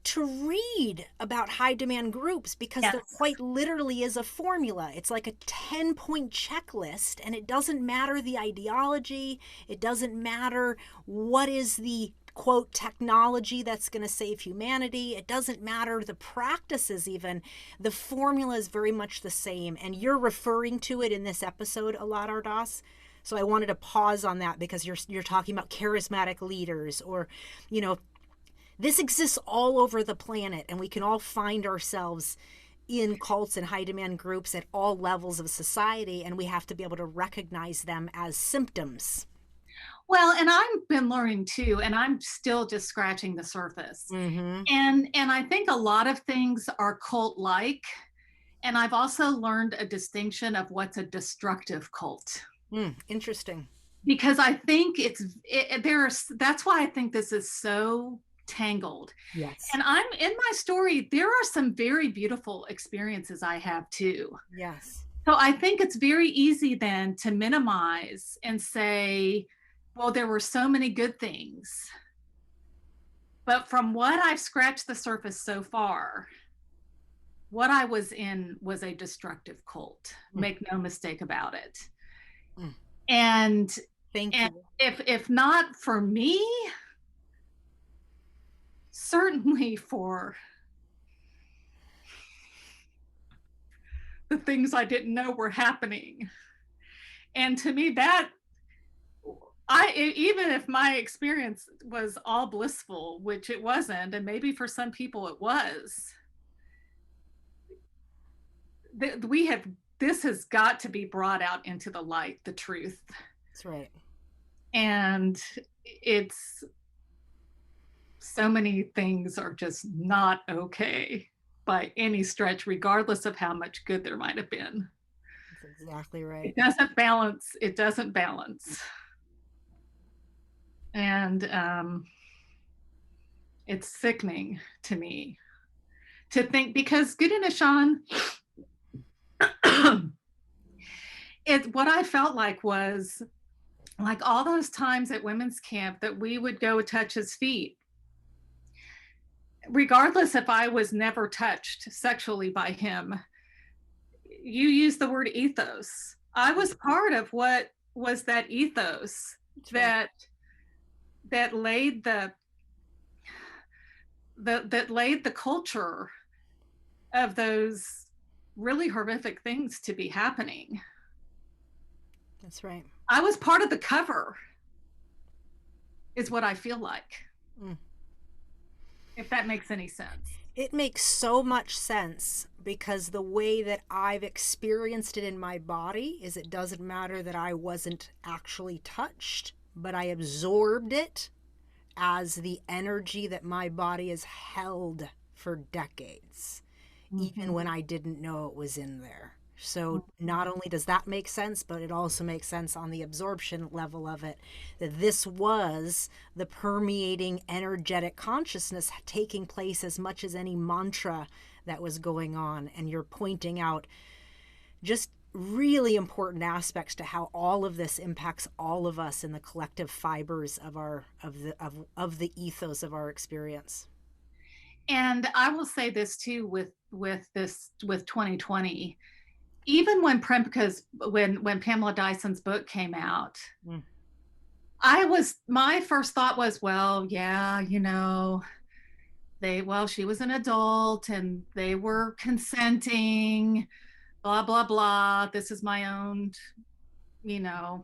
to read about high demand groups, because there Yes. quite literally is a formula. It's like a 10-point checklist, and it doesn't matter the ideology. It doesn't matter what is the quote technology that's going to save humanity. It doesn't matter the practices even. The formula is very much the same. And you're referring to it in this episode a lot, Ardas. So I wanted to pause on that, because you're talking about charismatic leaders, or, this exists all over the planet, and we can all find ourselves in cults and high demand groups at all levels of society, and we have to be able to recognize them as symptoms. Well, and I've been learning too, and I'm still just scratching the surface. Mm-hmm. And I think a lot of things are cult like. And I've also learned a distinction of what's a destructive cult. Interesting. Because I think that's why I think this is so tangled. Yes. And I'm in my story, there are some very beautiful experiences I have too. Yes. So I think it's very easy then to minimize and say, well, there were so many good things. But from what I've scratched the surface so far, what I was in was a destructive cult. Mm. Make no mistake about it. Mm. And Thank and you. if not for me, certainly for the things I didn't know were happening. And to me, that even if my experience was all blissful, which it wasn't, and maybe for some people it was, this has got to be brought out into the light, the truth. That's right. And it's, so many things are just not okay by any stretch, regardless of how much good there might have been. That's exactly right. It doesn't balance. It doesn't balance. And it's sickening to me to think, because Guru Nishan, what I felt like was like all those times at women's camp that we would go touch his feet, regardless if I was never touched sexually by him. You use the word ethos. I was part of what was that ethos that laid the culture of those really horrific things to be happening. That's right. I was part of the cover, is what I feel like. If that makes any sense. It makes so much sense, because the way that I've experienced it in my body is, it doesn't matter that I wasn't actually touched, but I absorbed it as the energy that my body has held for decades, even when I didn't know it was in there. So not only does that make sense, but it also makes sense on the absorption level of it, that this was the permeating energetic consciousness taking place as much as any mantra that was going on. And you're pointing out just really important aspects to how all of this impacts all of us in the collective fibers of the ethos of our experience. And I will say this too, with 2020, even when Pamela Dyson's book came out, my first thought was, well, yeah, she was an adult and they were consenting, blah, blah, blah. This is my own,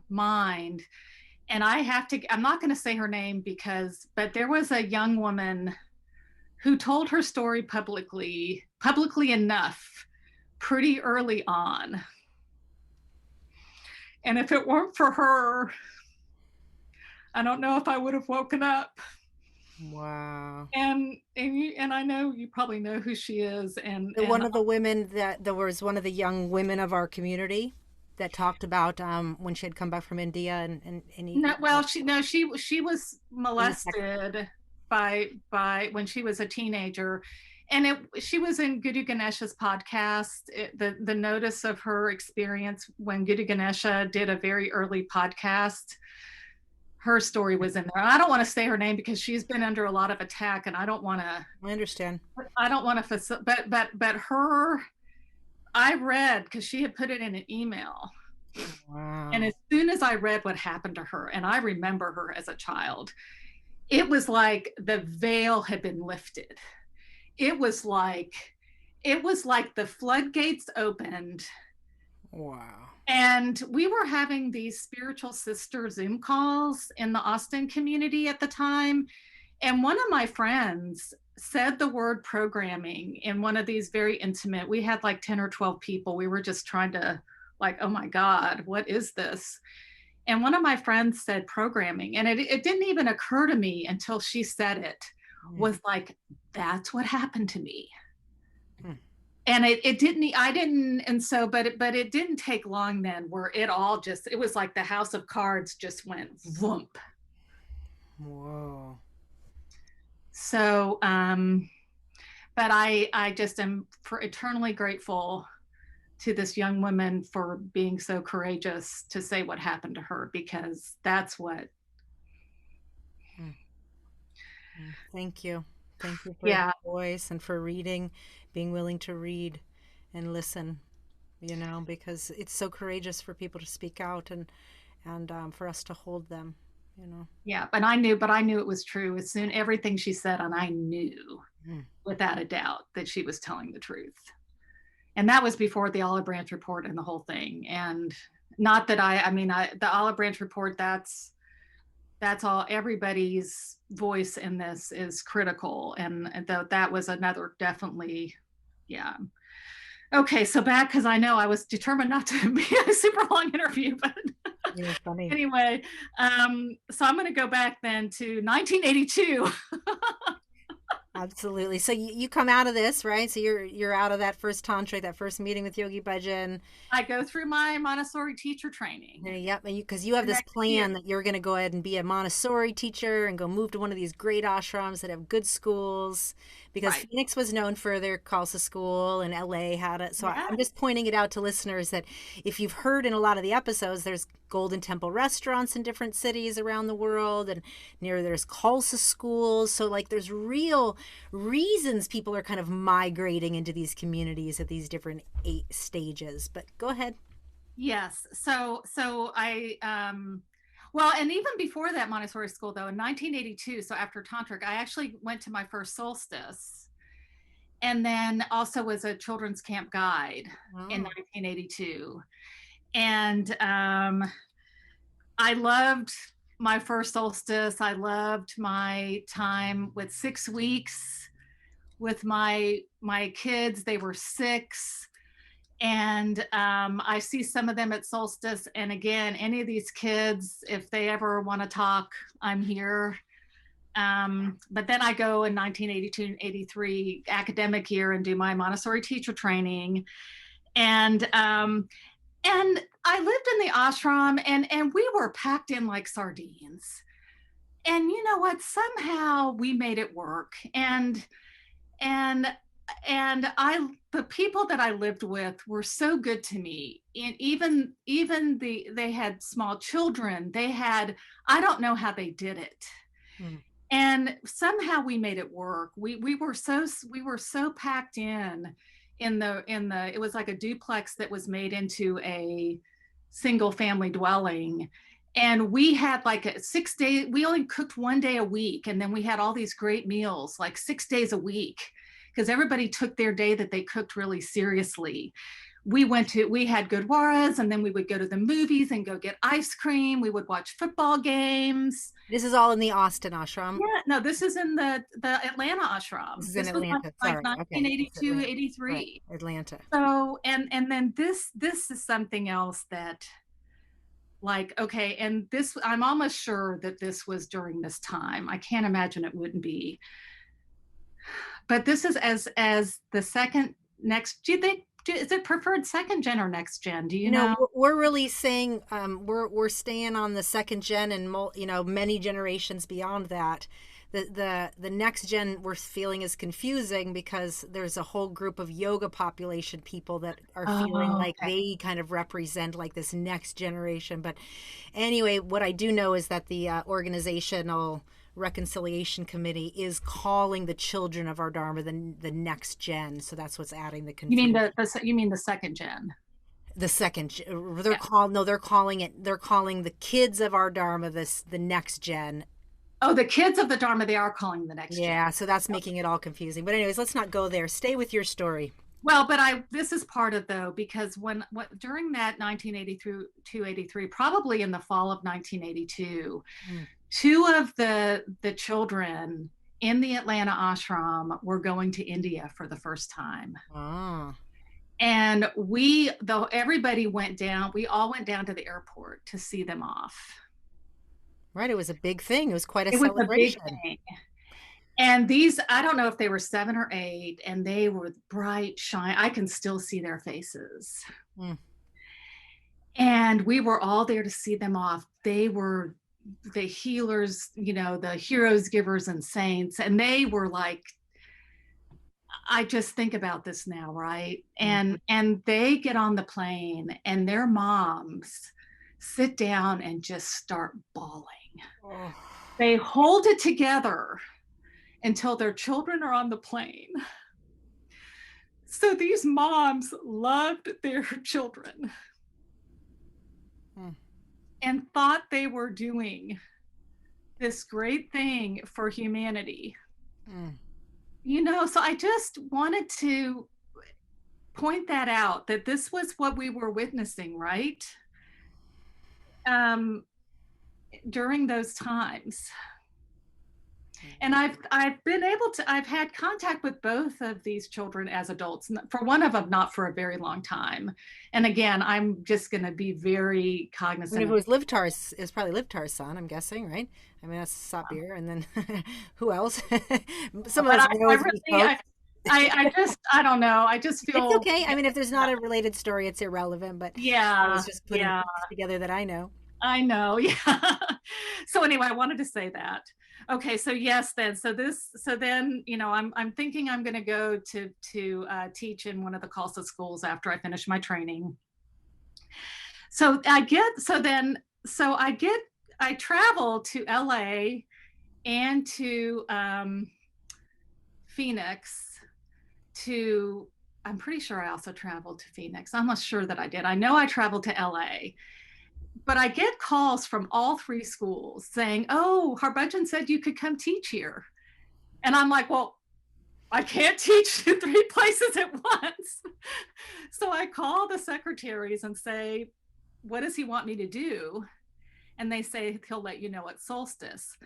mind. And I'm not going to say her name but there was a young woman who told her story publicly enough pretty early on. And if it weren't for her, I don't know if I would have woken up. Wow. And I know you probably know who she is. And one of the women there was one of the young women of our community that talked about when she had come back from India she was molested by when she was a teenager. And she was in Guru Ganesha's podcast. The notice of her experience when Guru Ganesha did a very early podcast, her story was in there. I don't want to say her name because she's been under a lot of attack, and I don't want to. I understand. I don't want to, but her, I read, because she had put it in an email. Wow. And as soon as I read what happened to her, and I remember her as a child, it was like the veil had been lifted. It was like the floodgates opened. Wow. And we were having these spiritual sister Zoom calls in the Austin community at the time. And one of my friends said the word programming in one of these very intimate, we had like 10 or 12 people. We were just trying to oh my God, what is this? And one of my friends said programming. And it didn't even occur to me until she said it, was like, that's what happened to me. And it didn't, and so, but it didn't take long then where it was like the house of cards just went voomp. Whoa. So, but I just am eternally grateful to this young woman for being so courageous to say what happened to her, because that's what. Thank you. Thank you for your voice and for reading, being willing to read and listen, because it's so courageous for people to speak out and for us to hold them, Yeah, but I knew it was true as soon everything she said, and I knew without a doubt that she was telling the truth. And that was before the Olive Branch report and the whole thing. And not that the Olive Branch report, that's all. Everybody's voice in this is critical. And that was another, definitely, Okay, so back, because I know I was determined not to be a super long interview, but You're funny. anyway, so I'm going to go back then to 1982. Absolutely. So you come out of this, right? So you're out of that first tantric, that first meeting with Yogi Bhajan. I go through my Montessori teacher training Yep, and because you have the this next year. plan that you're going to go ahead and be a Montessori teacher and go move to one of these great ashrams that have good schools. Because Right. Phoenix was known for their Khalsa school, and LA had it. So Yeah. I'm just pointing it out to listeners that if you've heard in a lot of the episodes, there's Golden Temple restaurants in different cities around the world, and there's Khalsa schools. So like there's real reasons people are kind of migrating into these communities at these different 8 stages. But go ahead. Yes. So I well, and even before that Montessori school though, in 1982, so after tantric, I actually went to my first solstice, and then also was a children's camp guide in Oh. 1982. And I loved my first solstice. I loved my time with 6 weeks with my kids. They were 6. And I see some of them at solstice. And again, any of these kids, if they ever want to talk, I'm here. But then I go in 1982 and 83 academic year and do my Montessori teacher training. And I lived in the ashram, and we were packed in like sardines. And you know what? Somehow we made it work. And I the people that I lived with were so good to me. And even they had small children. They had, I don't know how they did it. Hmm. And somehow we made it work. We were so packed in the it was like a duplex that was made into a single family dwelling. And we had like a 6 day, we only cooked 1 day a week, and then we had all these great meals like 6 days a week, because everybody took their day that they cooked really seriously. We had gurdwaras, and then we would go to the movies and go get ice cream. We would watch football games. This is all in the Austin ashram. Yeah, no, this is in the Atlanta This ashram. is in This was Atlanta. like Sorry. Okay. It's 1982, Atlanta. Right. 83. Atlanta. So, and then this is something else that, like, okay, and this, I'm almost sure that this was during this time. I can't imagine it wouldn't be. But this is as the second next. Do you think, is it preferred second gen or next gen? Do you know? We're really saying we're staying on the second gen and many generations beyond that. The next gen we're feeling is confusing because there's a whole group of yoga population people that are feeling Oh, like they kind of represent like this next generation. But anyway, what I do know is that the organizational reconciliation committee is calling the children of our dharma the next gen, so that's what's adding the you mean confusion. you mean the second gen? The second they're Yeah. called no they're calling the kids of our dharma the next gen. Oh, the kids of the dharma, they are calling the next gen. Yeah, so that's making it all confusing, but anyways, let's not go there. Stay with your story. Well, but this is part of, though, because when what during that 1983 to 83, probably in the fall of 1982, Mm. two of the children in the Atlanta ashram were going to India for the first time. Oh, And though everybody went down, we all went down to the airport to see them off. right, it was a big thing, it was quite a It was a big celebration. thing. And these, I don't know if they were 7 or 8, and they were bright, shine. I can still see their faces. Mm. And we were all there to see them off. They were the healers, the heroes, givers, and saints. And they were like, I just think about this now, right? Mm. And they get on the plane, and their moms sit down and just start bawling. Oh. They hold it together until their children are on the plane. So these moms loved their children Mm. and thought they were doing this great thing for humanity. Mm. So I just wanted to point that out, that this was what we were witnessing, right? During those times. And I've been able to, I've had contact with both of these children as adults. For one of them, not for a very long time. And again, I'm just going to be very I mean, cognizant if it of. was Livtar's, it's probably Livtar's son, I'm guessing, right? I mean, that's Sapir, and then who else? Some of But those I nosy really, folks. I just, I don't know. I just It's feel, okay. I mean, if there's not a related story, it's irrelevant. But I yeah, was just putting yeah, things together that I know. I know. Yeah. So anyway, I wanted to say that. Okay, so yes, then so then I'm thinking I'm going to go to teach in one of the Khalsa schools after I finish my training. So I travel to LA and to Phoenix to I'm pretty sure I also traveled to Phoenix. I'm not sure that I did. I know I traveled to LA, but I get calls from all three schools saying, "Oh, Harbhajan said you could come teach here." And I'm like, "Well, I can't teach in three places at once." So I call the secretaries and say, "What does he want me to do?" And they say he'll let you know at solstice.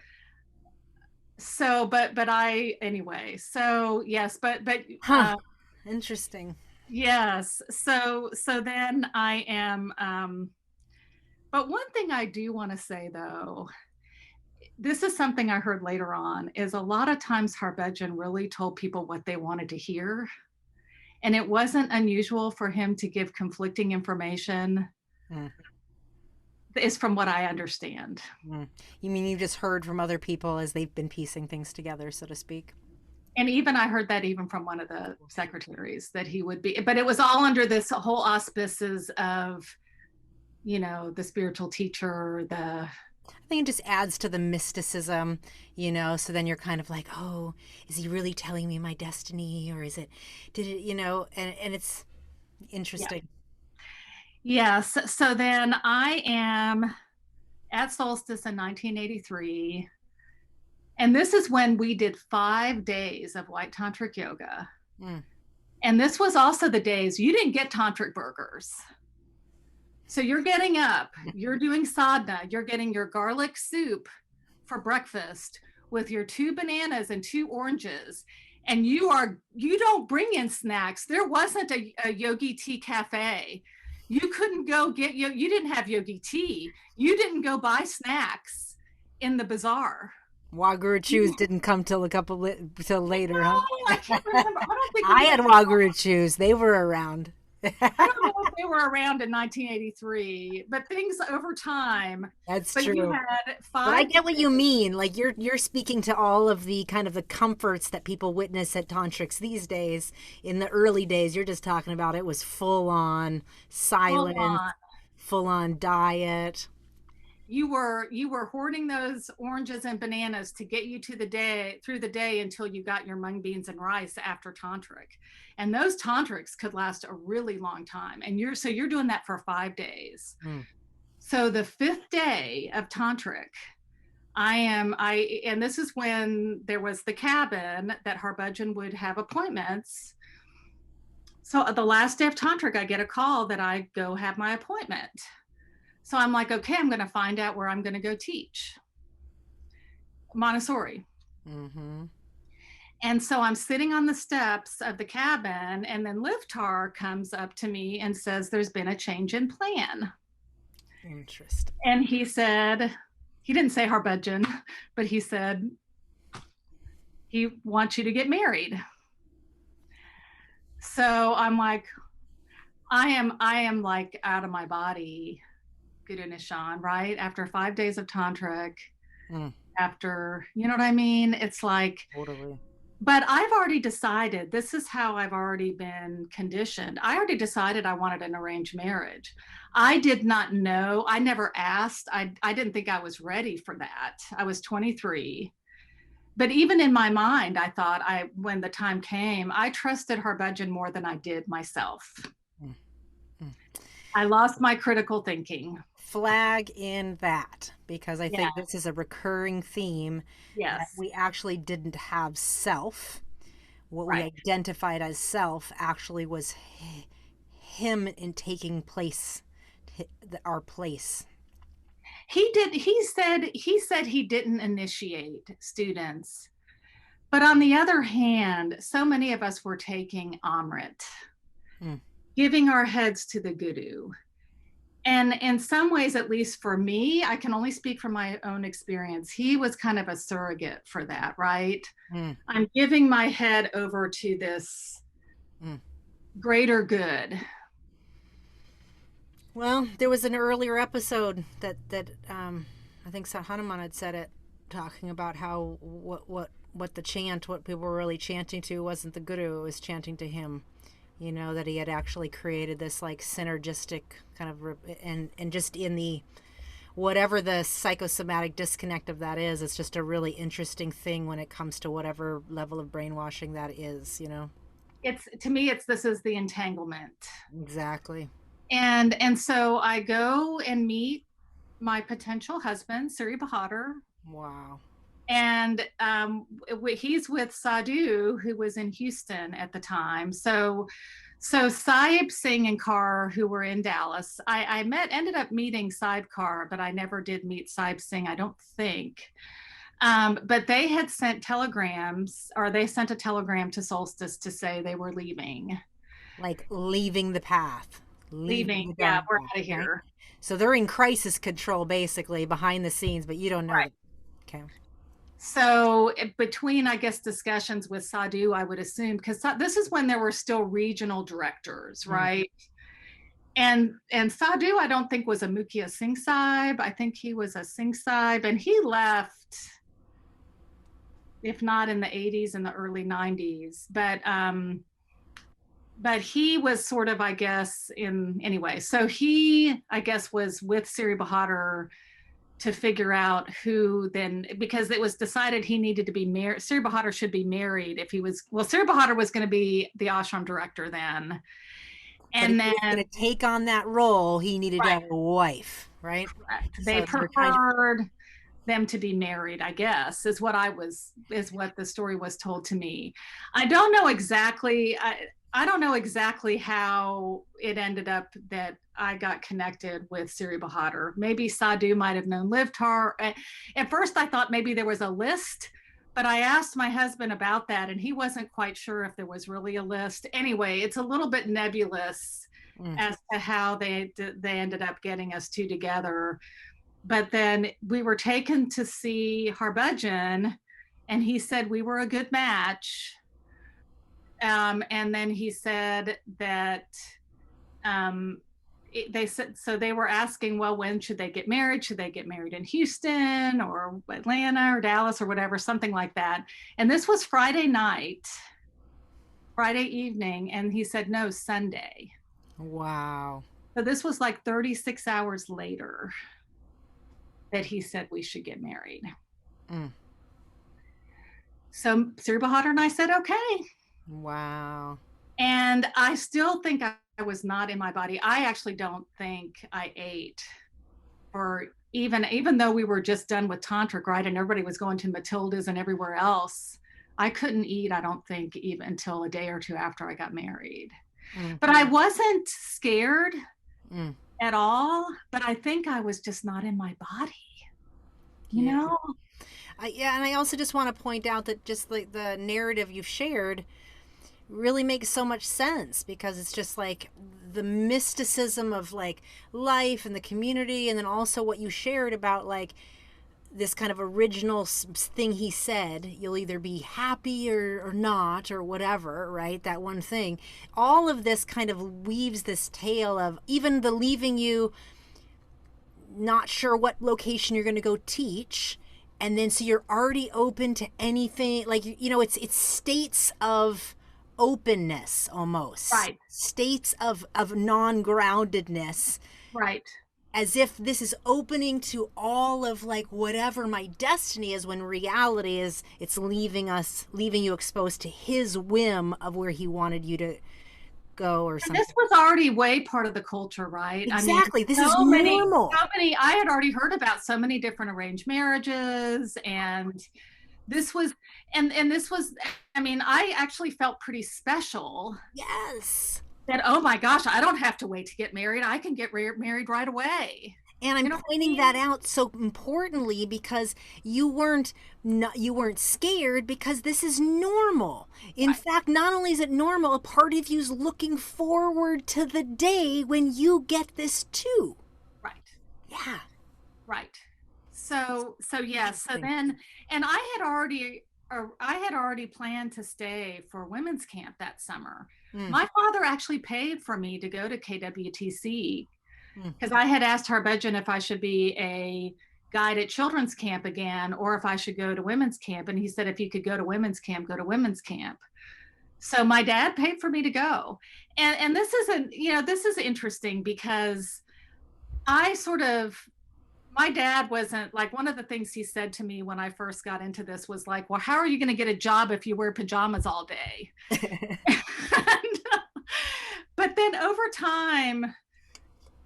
So, but I anyway. So yes, but Huh. Interesting. yes. So then I am. But one thing I do want to say though, this is something I heard later on, is a lot of times Harbhajan really told people what they wanted to hear. And it wasn't unusual for him to give conflicting information, Mm, is from what I understand. mm. You mean you just heard from other people as they've been piecing things together, so to speak? And even I heard that even from one of the secretaries that he would be, but it was all under this whole auspices of, the spiritual teacher, the. I think it just adds to the mysticism, so then you're kind of like, oh, is he really telling me my destiny? Or did it, and it's Yeah. interesting. Yes. So then I am at Solstice in 1983. And this is when we did 5 days of white tantric yoga. Mm. And this was also the days you didn't get tantric burgers. So you're getting up, you're doing sadhana, you're getting your garlic soup for breakfast with your 2 bananas and 2 oranges. And you don't bring in snacks. There wasn't a yogi tea cafe. You couldn't go get you didn't have yogi tea. You didn't go buy snacks in the bazaar. Waguru chews didn't come till later, huh? No, I can't remember. I don't think we I had even. Waguru chews. They were around. I don't know if they were around in 1983, but things over time. That's But you true. had But I five get what you days. mean. Like you're speaking to all of the kind of the comforts that people witness at tantrics these days. In the early days, you're just talking about it was full on Hold silence, on. full on diet. You were hoarding those oranges and bananas to get you to the day through the day until you got your mung beans and rice after tantric. And those tantrics could last a really long time. And you're doing that for 5 days. Mm. So the fifth day of tantric, and this is when there was the cabin that Harbhajan would have appointments. So the last day of tantric, I get a call that I go have my appointment. So I'm like, okay, I'm going to find out where I'm going to go teach Montessori. Mm-hmm. And so I'm sitting on the steps of the cabin, and then Liftar comes up to me and says, "There's been a change in plan." Interesting. And he said, he didn't say Harbhajan, but he said, he wants you to get married. So I'm like, I am like out of my body, Guru Nishan, right? After 5 days of tantric, Mm, after, you know what I mean? It's like, totally. but I've already decided, this is how I've already been conditioned. I already decided I wanted an arranged marriage. I did not know. I never asked. I didn't think I was ready for that. I was 23. But even in my mind, I thought when the time came, I trusted Harbhajan more than I did myself. Mm, mm. I lost my critical thinking. Flag in that because I Yeah. think this is a recurring theme that Yes. we actually didn't have self. What we Right. identified as self actually was him in taking place, our place. He said he didn't initiate students. But on the other hand, so many of us were taking Amrit, giving our heads to the guru. And in some ways, at least for me, I can only speak from my own experience. He was kind of a surrogate for that, right? I'm giving my head over to this greater good. Well, there was an earlier episode that I think Hanuman had said it, talking about how what the chant, what people were really chanting to, wasn't the guru, it was chanting to him. You know, that he had actually created this like synergistic kind of, and just in the, whatever the psychosomatic disconnect of that is, it's just a really interesting thing when it comes to whatever level of brainwashing that is, you know? To me, this is the entanglement. Exactly. And so I go and meet my potential husband, Siri Bahadur. Wow. And he's with Sadhu, who was in Houston at the time. So Saib Singh and Carr, who were in Dallas, I ended up meeting Saib Carr, but I never did meet Saib Singh, I don't think. But they had sent telegrams, or they sent a telegram to Solstice to say they were leaving. Like leaving the path. Leaving, yeah, we're out of here. Right? So they're in crisis control, basically, behind the scenes, but you don't know. Right. Okay. So between, I guess, discussions with Sadhu, I would assume, because this is when there were still regional directors, right? And Sadhu, I don't think was a Mukhya Singh Sahib. I think he was a Singh Sahib, and he left, if not in the 80s, in the early 90s. But he was sort of, I guess, anyway. So he, I guess, was with Siri Bahadur to figure out who then, because it was decided he needed to be married. Siri Bahadur should be married if he was, well, Siri Bahadur was going to be the ashram director then. And then to take on that role, he needed to have a wife, right? Correct. They preferred them to be married, I guess, is what the story was told to me. I don't know exactly how it ended up that I got connected with Siri Bahadur. Maybe Sadhu might have known Livtar. At first I thought maybe there was a list, but I asked my husband about that and he wasn't quite sure if there was really a list. Anyway, it's a little bit nebulous as to how they ended up getting us two together. But then we were taken to see Harbhajan and he said we were a good match. And then he said that they were asking, well, when should they get married? Should they get married in Houston or Atlanta or Dallas or whatever, something like that. And this was Friday evening. And he said, no, Sunday. Wow. So this was like 36 hours later that he said we should get married. So Siri Bahadur and I said, okay. Wow. And I still think I was not in my body. I actually don't think I ate, or even though we were just done with tantric, right? And everybody was going to Matilda's and everywhere else. I couldn't eat, I don't think, even until a day or two after I got married. But I wasn't scared at all. But I think I was just not in my body, you know? And I also just want to point out that just like the narrative you've shared really makes so much sense, because it's just like the mysticism of like life and the community, and then also what you shared about like this kind of original thing he said, you'll either be happy or not or whatever, right? That one thing. All of this kind of weaves this tale of even the leaving you not sure what location you're going to go teach, and then so you're already open to anything, like, you know, it's states of openness almost, right? States of non-groundedness, right? As if this is opening to all of like whatever my destiny is, when reality is it's leaving you exposed to his whim of where he wanted you to go or something. And this was already way part of the culture, right? Exactly. I mean, this is normal. I had already heard about so many different arranged marriages, and this was, I mean, I actually felt pretty special. Yes. That, oh my gosh, I don't have to wait to get married. I can get married right away. And I'm You know what I pointing that mean? out so importantly because you weren't scared because this is normal. In Right, fact, not only is it normal, a part of you's looking forward to the day when you get this too. right, Yeah. right. So yes. So Interesting. then, and I had already planned to stay for women's camp that summer. Mm, My father actually paid for me to go to KWTC mm. because I had asked Harbudgeon if I should be a guide at children's camp again or if I should go to women's camp. And he said, if you could go to women's camp, go to women's camp. So my dad paid for me to go. And this isn't, this is interesting because I sort of, my dad wasn't like, one of the things he said to me when I first got into this was like, well, how are you going to get a job if you wear pajamas all day? But then over time,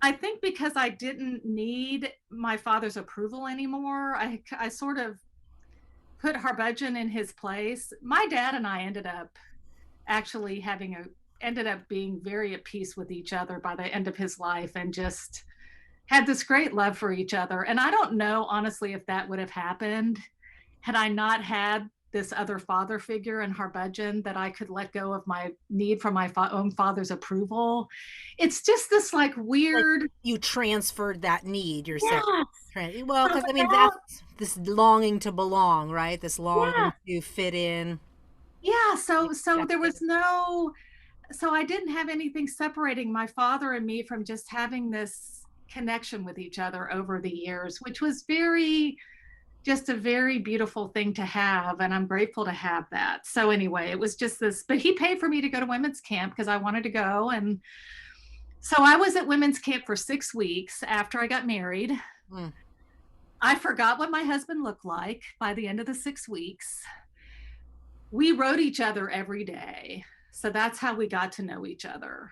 I think because I didn't need my father's approval anymore, I sort of put Harbudgeon in his place. My dad and I actually ended up being very at peace with each other by the end of his life and just had this great love for each other. And I don't know, honestly, if that would have happened had I not had this other father figure in Harbudgeon that I could let go of my need for my own father's approval. It's just this like Like weird, you transferred that need, you're saying. yeah. Well, So because I mean, without, that's this longing to belong, right? This yeah, longing to fit in, yeah. be So there accepted. was no, so I didn't have anything separating my father and me from just having this connection with each other over the years, which was just a very beautiful thing to have. And I'm grateful to have that. So anyway, it was just this, but he paid for me to go to women's camp because I wanted to go. And so I was at women's camp for 6 weeks after I got married. Mm. I forgot what my husband looked like by the end of the 6 weeks. We wrote each other every day. So that's how we got to know each other.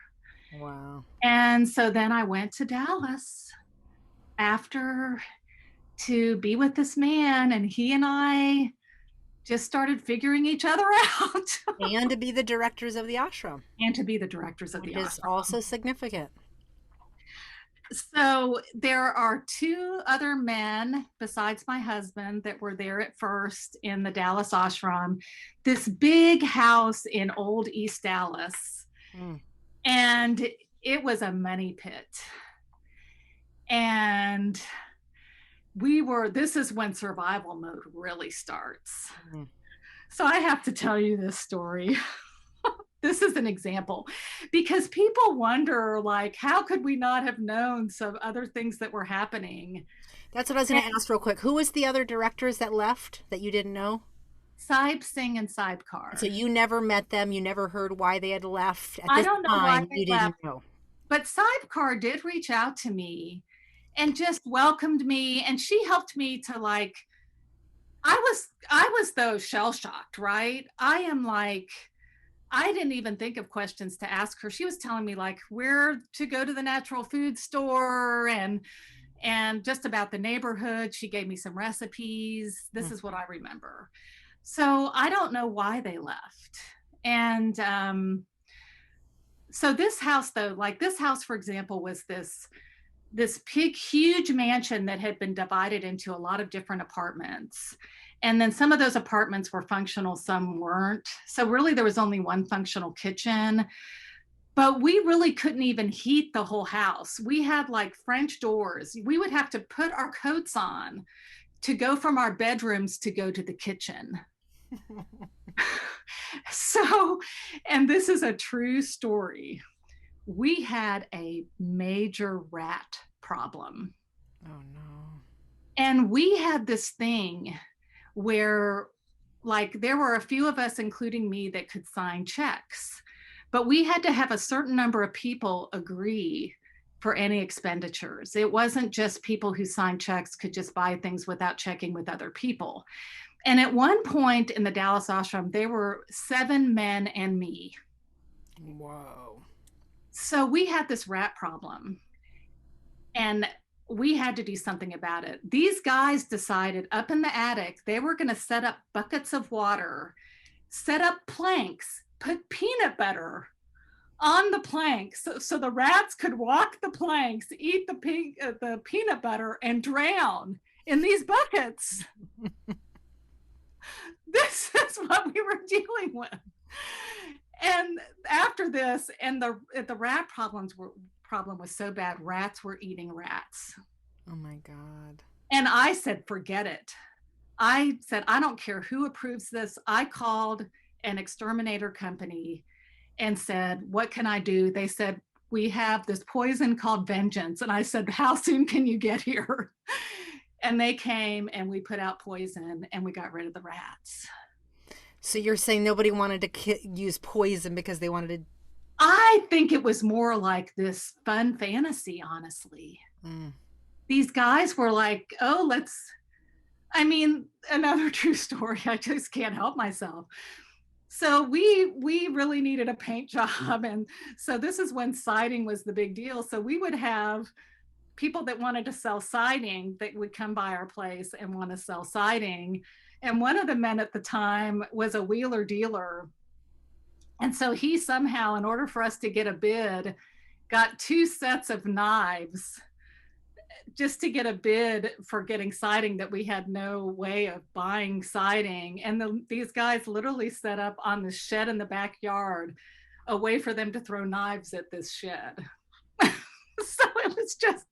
Wow. And so then I went to Dallas after to be with this man, and he and I just started figuring each other out And to be the directors of the ashram, and to be the directors of the which is ashram. also significant. So there are two other men besides my husband that were there at first in the Dallas ashram, this big house in old East Dallas. Mm. And it was a money pit. And this is when survival mode really starts. Mm. So I have to tell you this story. This is an example because people wonder, like, how could we not have known some other things that were happening? That's what I was going to ask real quick. Who was the other directors that left that you didn't know? Saib Singh and Saib So Kar. you never met them. You never heard why they had left. At I this don't know why time, they you didn't left, know. but Saib Kar did reach out to me and just welcomed me, and she helped me to like. I was though shell shocked, right? I am like, I didn't even think of questions to ask her. She was telling me like where to go to the natural food store and just about the neighborhood. She gave me some recipes. This Mm. is what I remember. So I don't know why they left. And so this house, though, like this house, for example, was this big, huge mansion that had been divided into a lot of different apartments. And then some of those apartments were functional, some weren't. So really, there was only one functional kitchen. But we really couldn't even heat the whole house. We had like French doors. We would have to put our coats on to go from our bedrooms to go to the kitchen. So, and this is a true story. We had a major rat problem. Oh no. And we had this thing where, like, there were a few of us, including me, that could sign checks, but we had to have a certain number of people agree for any expenditures. It wasn't just people who signed checks could just buy things without checking with other people. And at one point in the Dallas ashram, there were 7 men and me. Whoa. So we had this rat problem and we had to do something about it. These guys decided up in the attic, they were going to set up buckets of water, set up planks, put peanut butter on the planks, so the rats could walk the planks, eat the peanut butter, and drown in these buckets. This is what we were dealing with. And after this, and the rat problem was so bad, rats were eating rats. Oh my God. And I said, forget it. I said, I don't care who approves this. I called an exterminator company and said, what can I do? They said, we have this poison called vengeance. And I said, how soon can you get here? And they came and we put out poison and we got rid of the rats. So you're saying nobody wanted to use poison because they wanted to... I think it was more like this fun fantasy, honestly. These guys were like, oh, another true story. I just can't help myself. So we really needed a paint job. And so this is when siding was the big deal. So we would have people that wanted to sell siding that would come by our place and want to sell siding. And one of the men at the time was a wheeler dealer. And so he somehow, in order for us to get a bid, got 2 sets of knives just to get a bid for getting siding that we had no way of buying siding. And these guys literally set up on the shed in the backyard a way for them to throw knives at this shed. So it was just...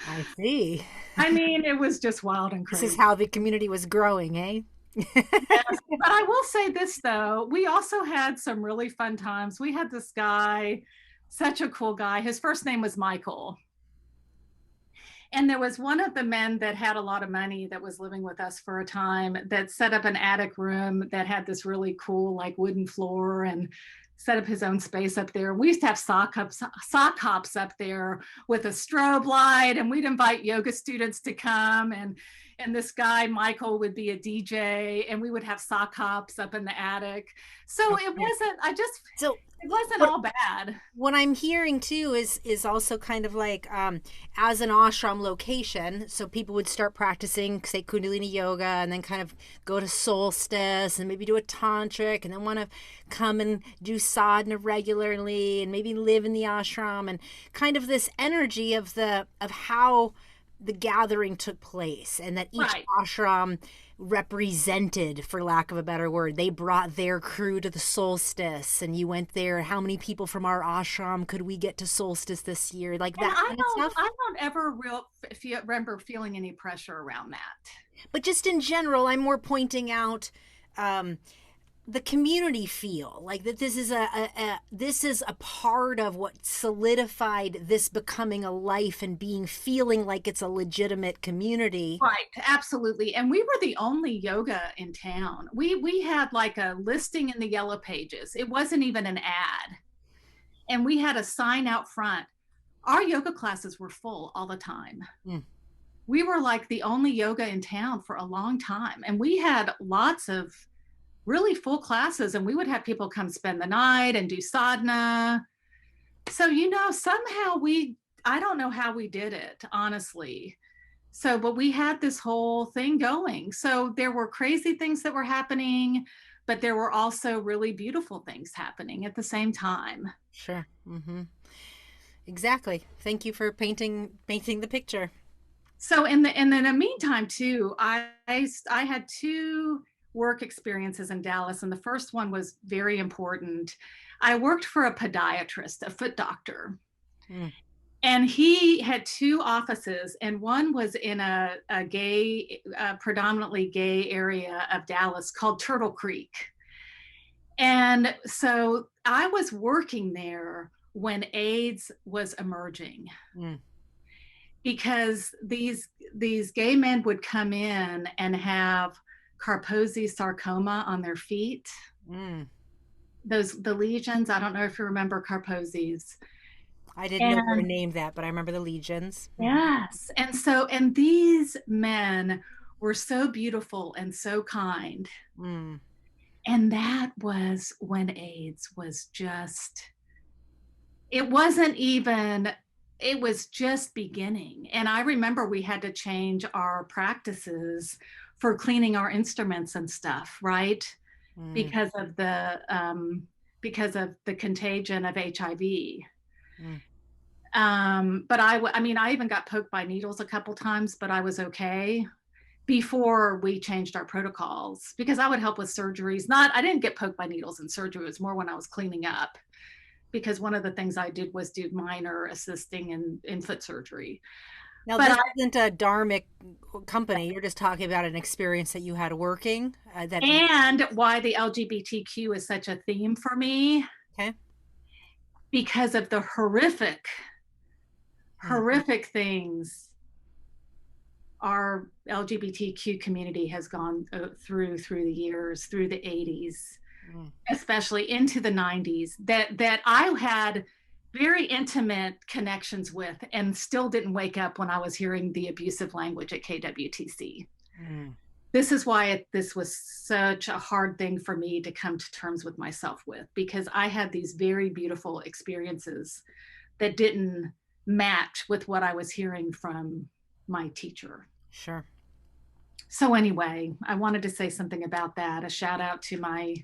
I see. I mean, it was just wild and crazy. This is how the community was growing, eh? Yes. But I will say this, though. We also had some really fun times. We had this guy, such a cool guy. His first name was Michael. And there was one of the men that had a lot of money that was living with us for a time that set up an attic room that had this really cool, like, wooden floor and set up his own space up there. We used to have sock hops up there with a strobe light, and we'd invite yoga students to come, and this guy Michael would be a DJ, and we would have sock hops up in the attic. So it wasn't all bad. What I'm hearing too is also kind of like as an ashram location, so people would start practicing, say, Kundalini yoga, and then kind of go to solstice and maybe do a tantric, and then want to come and do sadhana regularly and maybe live in the ashram, and kind of this energy of how the gathering took place, and that each ashram represented, for lack of a better word, they brought their crew to the solstice, and you went there. How many people from our ashram could we get to solstice this year? Like that kind of stuff. I don't ever remember feeling any pressure around that. But just in general, I'm more pointing out the community feel, like that this is a part of what solidified this becoming a life and feeling like it's a legitimate community. Right, absolutely. And we were the only yoga in town. We had like a listing in the Yellow Pages. It wasn't even an ad. And we had a sign out front. Our yoga classes were full all the time. We were like the only yoga in town for a long time. And we had lots of really full classes, and we would have people come spend the night and do sadhana. So, somehow I don't know how we did it, honestly. So, but we had this whole thing going. So there were crazy things that were happening, but there were also really beautiful things happening at the same time. Sure. Mm-hmm. Exactly. Thank you for painting the picture. So in the meantime too, I had 2 work experiences in Dallas, and the first one was very important. I worked for a podiatrist, a foot doctor, and he had 2 offices, and one was in a predominantly gay area of Dallas called Turtle Creek. And so I was working there when AIDS was emerging. Because these gay men would come in and have Kaposi sarcoma on their feet. The lesions. I don't know if you remember Kaposi's. I didn't know they were named that, but I remember the legions. Yes. And these men were so beautiful and so kind. And that was when AIDS was it was just beginning. And I remember we had to change our practices for cleaning our instruments and stuff, right? Because of the because of the contagion of HIV. Mm. But I mean, I even got poked by needles a couple times, but I was okay before we changed our protocols, because I would help with surgeries. I didn't get poked by needles in surgery. It was more when I was cleaning up, because one of the things I did was do minor assisting in foot surgery. Now, But this isn't a dharmic company. You're just talking about an experience that you had working. And why the LGBTQ is such a theme for me, Okay. because of the horrific things our LGBTQ community has gone through the years, through the 80s, especially into the 90s, that I had very intimate connections with, and still didn't wake up when I was hearing the abusive language at KWTC. This is why this was such a hard thing for me to come to terms with myself with, because I had these very beautiful experiences that didn't match with what I was hearing from my teacher. Sure. So anyway, I wanted to say something about that. A shout out to my,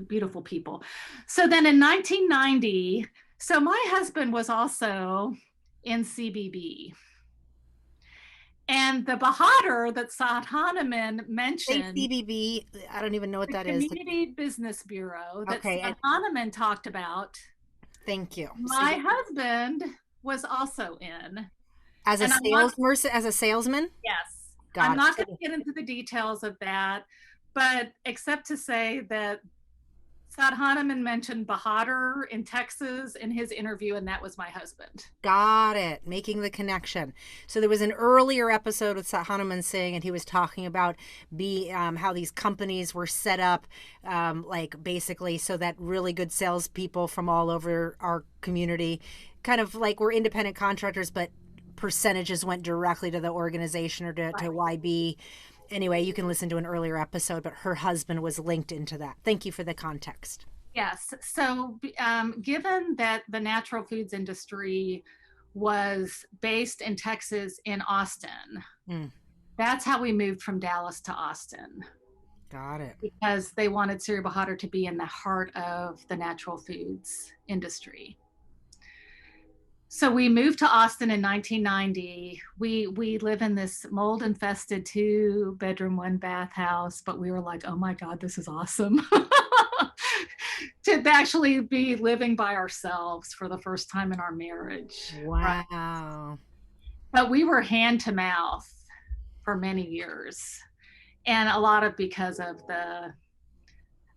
beautiful people. So then in 1990, so my husband was also in CBB. And the Bahadur that Saad Hahnemann mentioned, CBB, I don't even know what that is. Community Business Bureau that Okay, Saad Hahnemann talked about. Thank you. My husband was also in. As a salesman? Yes. I'm not going to get into the details of that, but except to say that Saad Hahnemann mentioned Bahadur in Texas in his interview, and that was my husband. Got it. Making the connection. So there was an earlier episode with Saad Hahnemann saying, and he was talking about how these companies were set up, like basically so that really good salespeople from all over our community, kind of like were independent contractors, but percentages went directly to the organization or to YB. Anyway, you can listen to an earlier episode, but her husband was linked into that. Thank you for the context. Yes. So given that the natural foods industry was based in Texas, in Austin, that's how we moved from Dallas to Austin. Got it. Because they wanted Siri Bahadur to be in the heart of the natural foods industry. So we moved to Austin in 1990. We live in this mold infested 2-bedroom, 1-bath house, but we were like, oh my God, this is awesome. To actually be living by ourselves for the first time in our marriage. Wow. Right? But we were hand to mouth for many years. And a lot of because of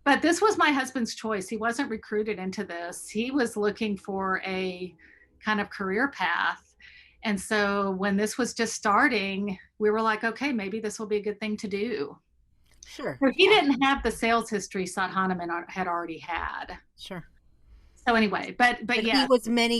but this was my husband's choice. He wasn't recruited into this. He was looking for a kind of career path. And so when this was just starting, we were like, okay, maybe this will be a good thing to do. Sure. So he didn't have the sales history Saad Hahnemann had already had. Sure. So anyway, but yeah,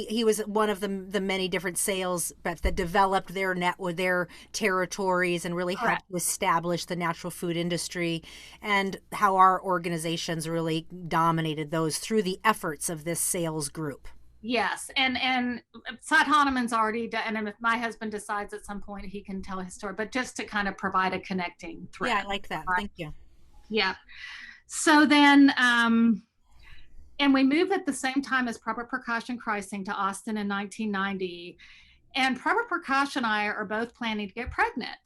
he was one of the many different sales reps that developed their net with their territories and really helped to establish the natural food industry, and how our organizations really dominated those through the efforts of this sales group. Yes, and Saad Hahnemann's already done, and if my husband decides at some point he can tell his story, but just to kind of provide a connecting thread. Yeah, I like that. Right? Thank you. Yeah. So then, and we moved at the same time as Proper Precaution Christing to Austin in 1990, and Proper Precaution and I are both planning to get pregnant.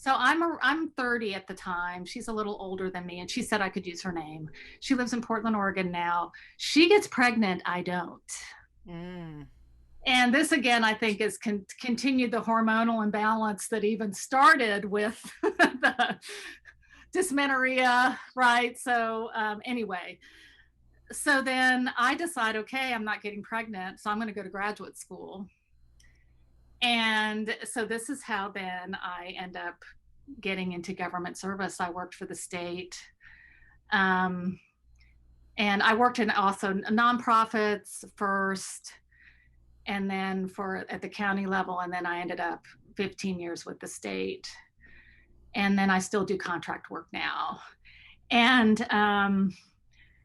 So I'm 30 at the time. She's a little older than me, and she said I could use her name. She lives in Portland, Oregon now. She gets pregnant. I don't. And this, again, I think is continued the hormonal imbalance that even started with the dysmenorrhea, right? So anyway, so then I decide, okay, I'm not getting pregnant, so I'm going to go to graduate school. And so this is how then I end up getting into government service. I worked for the state. And I worked in also nonprofits first, and then at the county level. And then I ended up 15 years with the state. And then I still do contract work now. And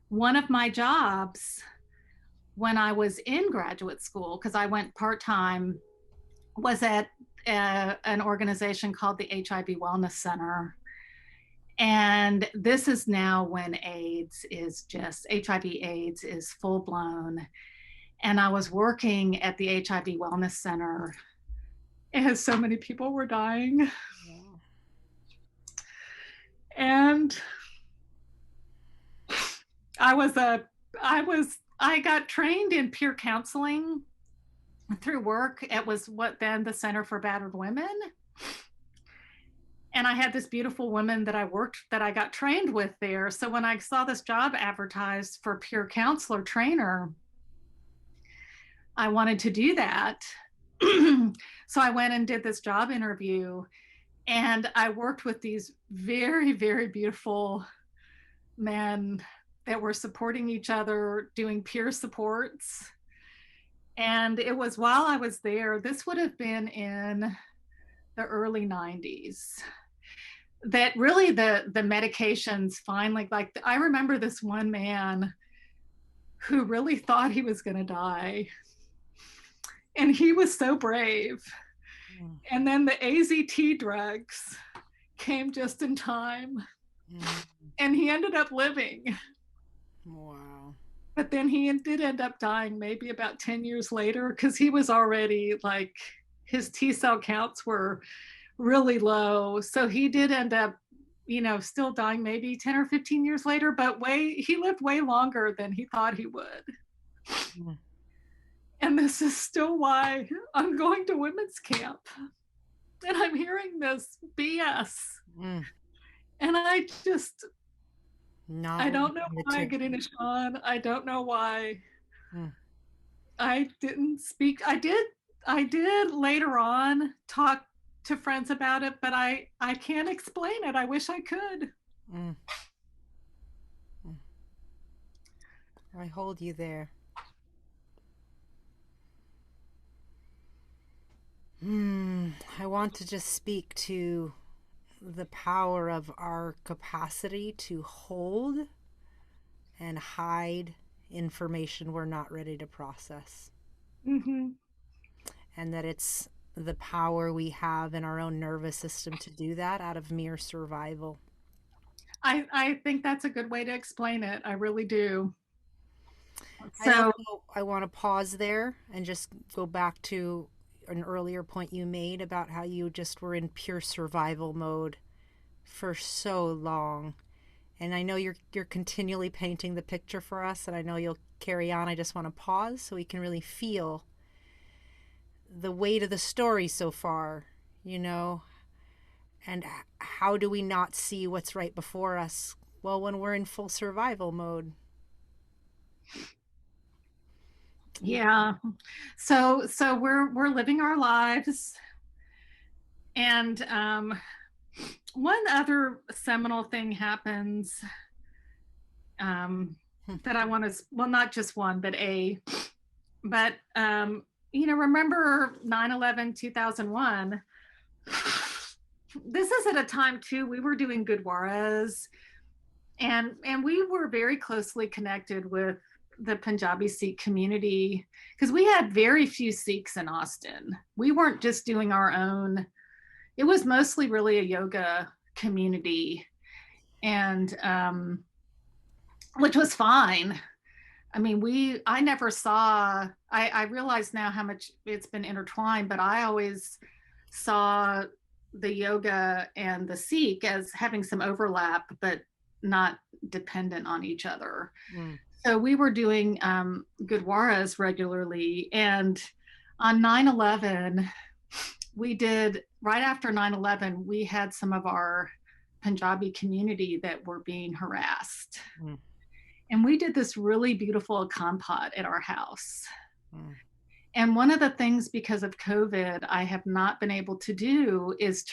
one of my jobs when I was in graduate school, because I went part-time, was at an organization called the HIV Wellness Center. And this is now when HIV/AIDS is full blown. And I was working at the HIV Wellness Center as so many people were dying. Yeah. And I got trained in peer counseling through work. It was what then the Center for Battered Women. And I had this beautiful woman that I got trained with there. So when I saw this job advertised for peer counselor trainer, I wanted to do that. So I went and did this job interview, and I worked with these very, very beautiful men that were supporting each other, doing peer supports. And it was while I was there, this would have been in the early 90s, that really the medications finally, like I remember this one man who really thought he was going to die, and he was so brave. And then the AZT drugs came just in time, and he ended up living. Wow. But then he did end up dying maybe about 10 years later, because he was already like, his T cell counts were really low. So he did end up, still dying maybe 10 or 15 years later, but he lived way longer than he thought he would. Mm. And this is still why I'm going to women's camp. And I'm hearing this BS. Mm. And I just, I don't know why I get into Sean. I don't know why I didn't speak. I did later on talk to friends about it, but I can't explain it. I wish I could. I hold you there. I want to just speak to the power of our capacity to hold and hide information we're not ready to process. Mm-hmm. And that it's the power we have in our own nervous system to do that out of mere survival. I think that's a good way to explain it. I really do. So I want to pause there and just go back to an earlier point you made about how you just were in pure survival mode for so long. And I know you're continually painting the picture for us, and I know you'll carry on. I just want to pause so we can really feel the weight of the story so far, and how do we not see what's right before us? Well, when we're in full survival mode. Yeah. So we're living our lives. And one other seminal thing happens that I want to, well, not just one, but remember 9/11, 2001. This is at a time too, we were doing Gurdwaras, and we were very closely connected with the Punjabi Sikh community, because we had very few Sikhs in Austin. We weren't just doing our own. It was mostly really a yoga community, and which was fine. I mean, I never saw, I realize now how much it's been intertwined, but I always saw the yoga and the Sikh as having some overlap, but not dependent on each other. So we were doing Gurdwaras regularly. And on 9/11, right after 9/11, we had some of our Punjabi community that were being harassed. And we did this really beautiful compat at our house. And one of the things, because of COVID, I have not been able to do is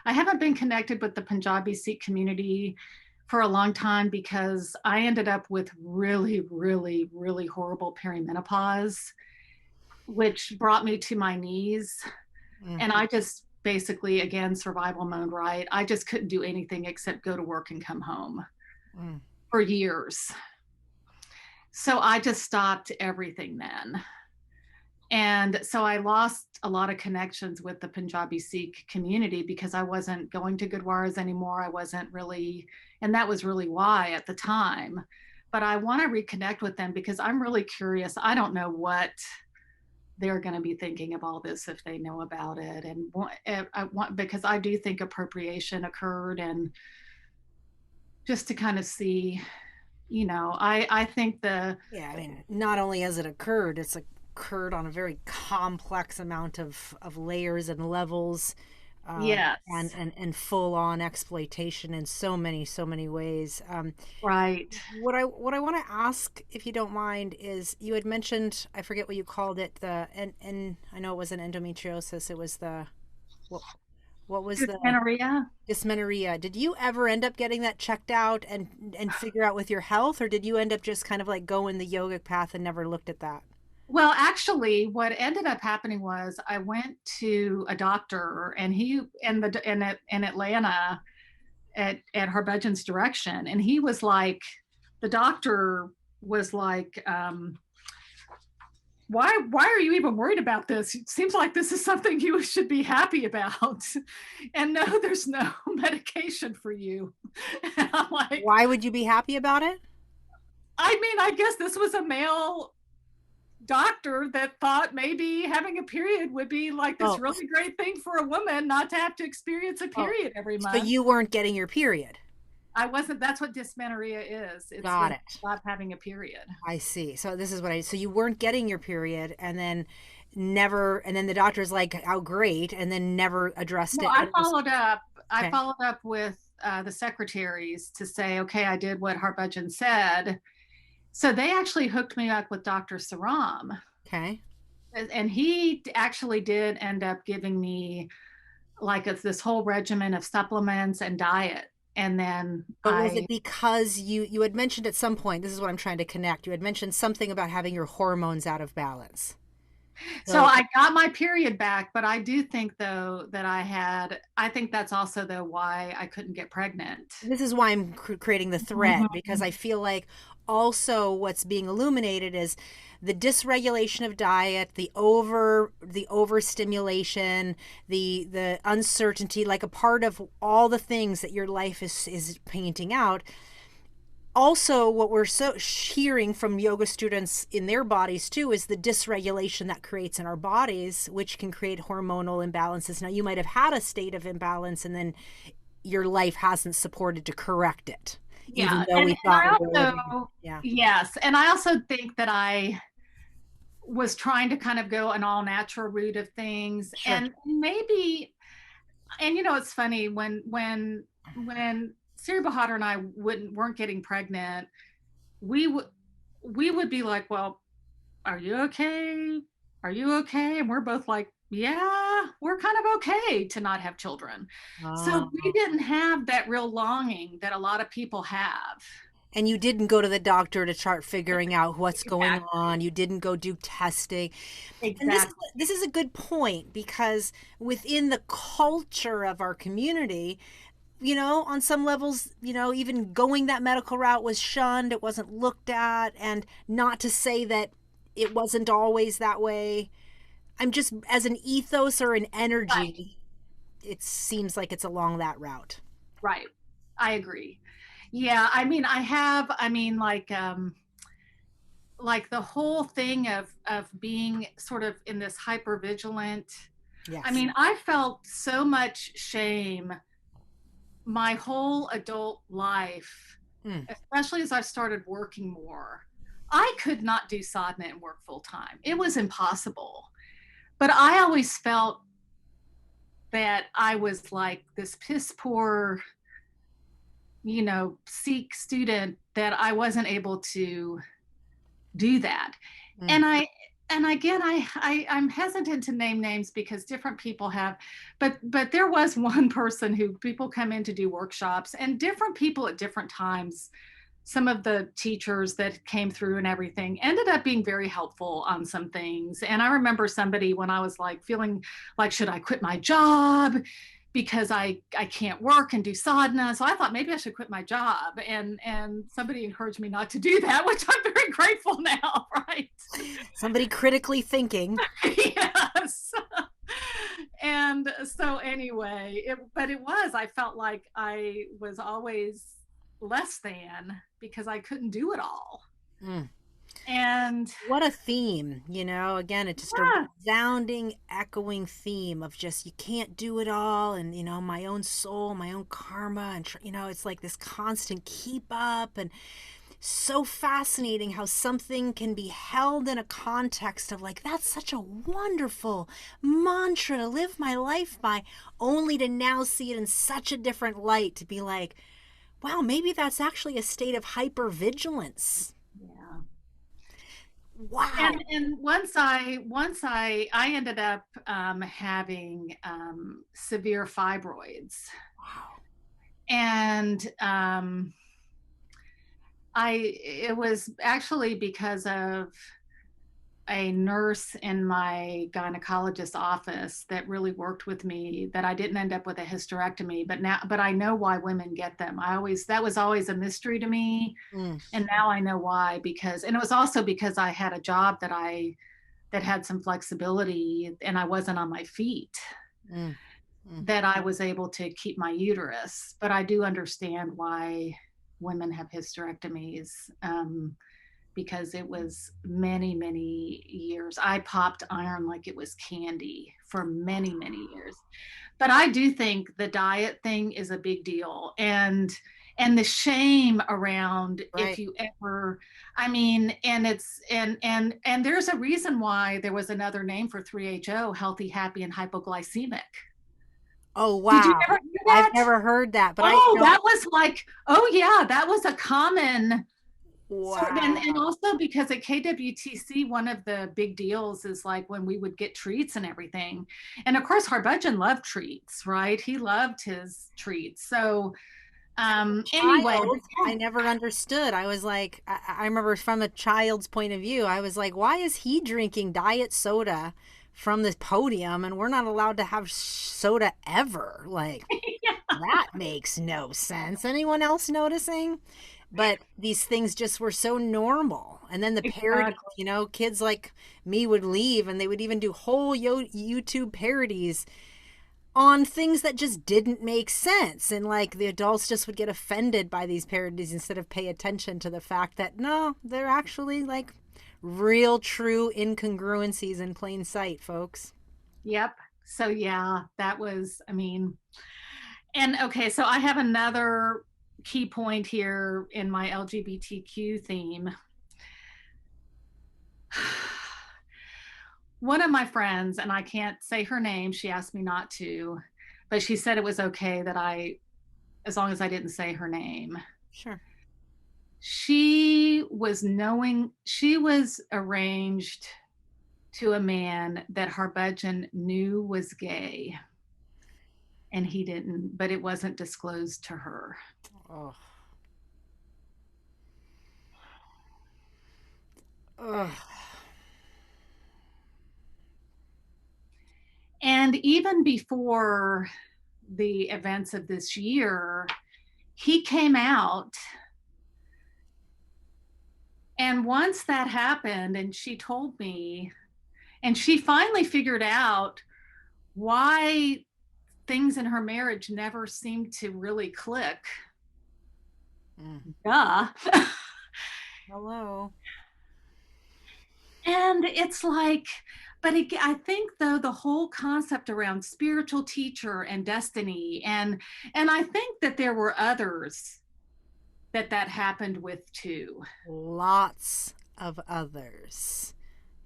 I haven't been connected with the Punjabi Sikh community for a long time, because I ended up with really, really, really horrible perimenopause, which brought me to my knees. And I just basically, again, survival mode, right? I just couldn't do anything except go to work and come home for years. So I just stopped everything then. And so I lost a lot of connections with the Punjabi Sikh community because I wasn't going to Gurdwaras anymore. I wasn't really, and that was really why at the time. But I want to reconnect with them because I'm really curious. I don't know what they're going to be thinking of all this if they know about it. And I want, because I do think appropriation occurred, and just to kind of see, I think Yeah, I mean, not only has it occurred, it's occurred on a very complex amount of layers and levels, yes, and full on exploitation in so many ways. right. What I want to ask, if you don't mind, is you had mentioned, I forget what you called it, and I know it wasn't endometriosis, it was what what was the Dysmenorrhea. dysmenorrhea. Did you ever end up getting that checked out and figure out with your health, or did you end up just kind of like going the yogic path and never looked at that? Well, actually, what ended up happening was I went to a doctor, and he in Atlanta at Harbudgeon's direction, and he was like, the doctor was like, why are you even worried about this? It seems like this is something you should be happy about. And no, there's no medication for you. And I'm like, Why would you be happy about it? I mean, I guess this was a male doctor that thought maybe having a period would be like this Oh, really great thing for a woman, not to have to experience a oh, period every so month. you weren't getting your period. I wasn't. That's what dysmenorrhea is. It's Got when you it. stop having a period. I see. So this is so you weren't getting your period, and then never, and then the doctor's like, "How great," and then never addressed No, it. I And it was followed up. I okay. followed up with the secretaries to say, okay, I did what Harbudgeon said. So they actually hooked me up with Dr. Saram, Okay. and he actually did end up giving me like this whole regimen of supplements and diet. And then But was it I because you had mentioned at some point, this is what I'm trying to connect. You had mentioned something about having your hormones out of balance. So So I got my period back, but I do think though that I think that's also though why I couldn't get pregnant. this is why I'm creating the thread, because Mhm. I feel like also what's being illuminated is the dysregulation of diet, the overstimulation, the uncertainty, like a part of all the things that your life is painting out. Also, what we're so hearing from yoga students in their bodies too is the dysregulation that creates in our bodies, which can create hormonal imbalances. Now, you might have had a state of imbalance, and then your life hasn't supported to correct it, even Yeah, though we and thought we I were living. also Yeah, yes, and I also think that I was trying to kind of go an all natural route of things, sure. and maybe, and it's funny when Siri Bahadur and I weren't getting pregnant, we would we would be like, well, are you okay? Are you okay? And we're both like, yeah, we're kind of okay to not have children. So we Oh. didn't have that real longing that a lot of people have. And you didn't go to the doctor to start figuring out what's going on. Exactly. You didn't go do testing. And Exactly. this is a good point, because within the culture of our community, on some levels, even going that medical route was shunned, it wasn't looked at, and not to say that it wasn't always that way. I'm just, as an ethos or an Right. energy, it seems like it's along that route. Right. I agree. Yeah. I mean, like the whole thing of being sort of in this hyper vigilant. I Yes. mean, I felt so much shame my whole adult life, Mm. especially as I started working more. I could not do sadhana and work full time. It was impossible. But I always felt that I was like this piss poor, Sikh student, that I wasn't able to do that. Mm. And and again, I'm hesitant to name names because different people have, but there was one person who people come in to do workshops, and different people at different times, some of the teachers that came through and everything ended up being very helpful on some things. And I remember somebody, when I was like feeling like, should I quit my job because I can't work and do sadhana? So I thought maybe I should quit my job. And somebody encouraged me not to do that, which I'm very grateful now, right? somebody critically thinking. Yes. And so anyway, I felt like I was always less than because I couldn't do it all. Mm. And What a theme, again, it's just a yeah, resounding, echoing theme of just, you can't do it all. And, my own soul, my own karma. And, it's like this constant keep up. And so fascinating how something can be held in a context of like, that's such a wonderful mantra to live my life by, only to now see it in such a different light, to be like, wow, maybe that's actually a state of hypervigilance. yeah. Wow. And once I ended up having severe fibroids, Wow. and it was actually because of a nurse in my gynecologist's office that really worked with me that I didn't end up with a hysterectomy. But I know why women get them. That was always a mystery to me. Mm. And now I know why, and it was also because I had a job that had some flexibility and I wasn't on my feet, Mm. Mm. that I was able to keep my uterus. But I do understand why women have hysterectomies. Because it was many, many years. I popped iron like it was candy for many, many years. But I do think the diet thing is a big deal. And the shame around if Right. you ever, I mean, and there's a reason why there was another name for 3HO, healthy, happy, and hypoglycemic. Oh, Did you wow. ever hear I've that? never heard that, but Oh, that was like, oh yeah, that was a common. So, and wow. also because at KWTC, one of the big deals is like when we would get treats and everything. And of course, Harbudgeon loved treats, right? He loved his treats. So, anyway, Child, I never understood. I was like, I remember from a child's point of view, I was like, why is he drinking diet soda from the podium and we're not allowed to have soda ever? Like, yeah, that makes no sense. Anyone else noticing? But these things just were so normal. And then the parodies, exactly. kids like me would leave and they would even do whole YouTube parodies on things that just didn't make sense. And like the adults just would get offended by these parodies instead of pay attention to the fact that no, they're actually like real, true incongruencies in plain sight, folks. Yep. So, yeah, that was, I mean, and okay, so I have another key point here in my LGBTQ theme. One of my friends, and I can't say her name, she asked me not to, but she said it was okay as long as I didn't say her name. Sure. She was arranged to a man that Harbudgeon knew was gay, and he didn't, but it wasn't disclosed to her. Oh. Ugh. And even before the events of this year, he came out. And once that happened, and she told me, and she finally figured out why things in her marriage never seemed to really click. Mm. Duh. Hello. And it's like, I think though the whole concept around spiritual teacher and destiny, and I think that there were others that happened with too. Lots of others.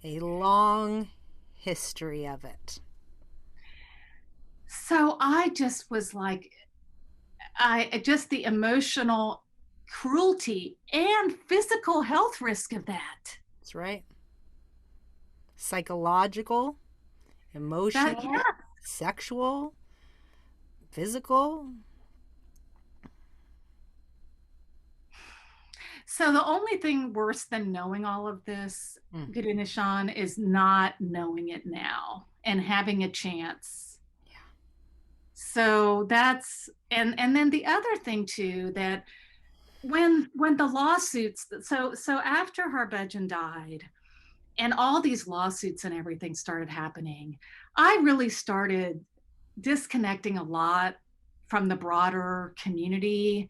A long history of it. So I just was like, I just the emotional cruelty and physical health risk of that. That's right. Psychological, Yeah. emotional, sexual, physical. So the only thing worse than knowing all of this, Mm. Gudinishan, is not knowing it now and having a chance. Yeah. So that's and then the other thing too, that when the lawsuits, so after Harbudgeon died, and all these lawsuits and everything started happening, I really started disconnecting a lot from the broader community.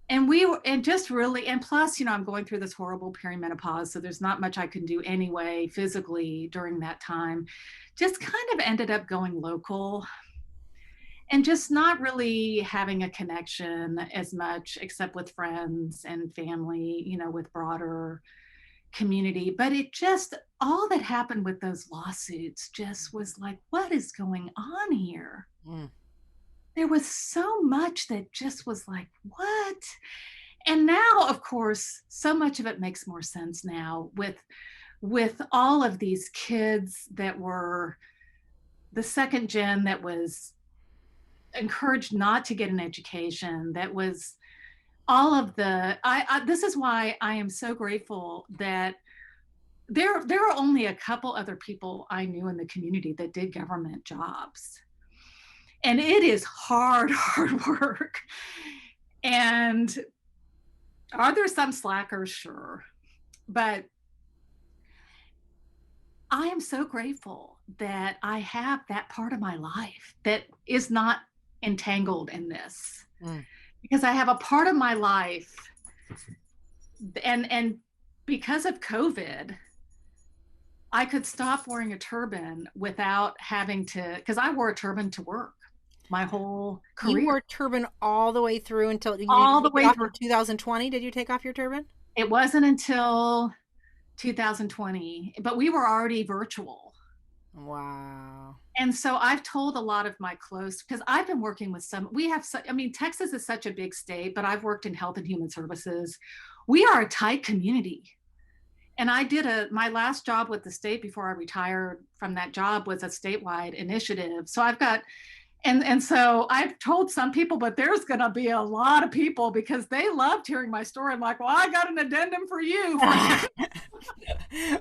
And just really, and plus, I'm going through this horrible perimenopause, so there's not much I can do anyway physically during that time. Just kind of ended up going local and just not really having a connection as much, except with friends and family, with broader community. But it just, all that happened with those lawsuits just was like, what is going on here? There was so much that just was like, what? And now, of course, so much of it makes more sense now with all of these kids that were the second gen that was encouraged not to get an education, that was all of the, this is why I am so grateful that there are only a couple other people I knew in the community that did government jobs. And it is hard work. And are there some slackers? Sure. But I am so grateful that I have that part of my life that is not entangled in this. Because I have a part of my life, and because of COVID, I could stop wearing a turban without having to, because I wore a turban to work my whole career. You wore a turban all the way through until all the way through 2020. Did you take off your turban? It wasn't until 2020, but we were already virtual. Wow. And so I've told a lot of my close, because I've been working with Texas is such a big state, but I've worked in health and human services. We are a tight community. And I did my last job with the state before I retired from that job was a statewide initiative. So I've got, and so I've told some people, but there's going to be a lot of people because they loved hearing my story. I'm like, well, I got an addendum for you.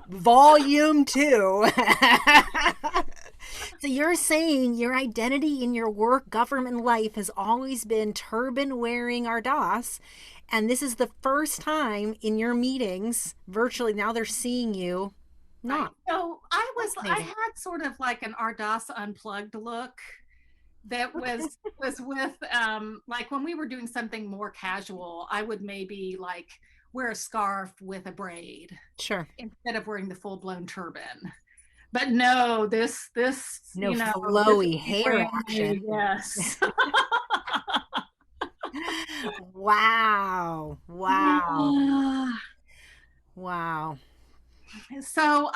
Volume 2. So you're saying your identity in your work government life has always been turban wearing Ardas. And this is the first time in your meetings virtually, now they're seeing you not. So I had sort of like an Ardas unplugged look that was with like when we were doing something more casual, I would maybe like wear a scarf with a braid. Sure. Instead of wearing the full-blown turban. But no, this no flowy hair action. Yes. Wow. Yeah. Wow. So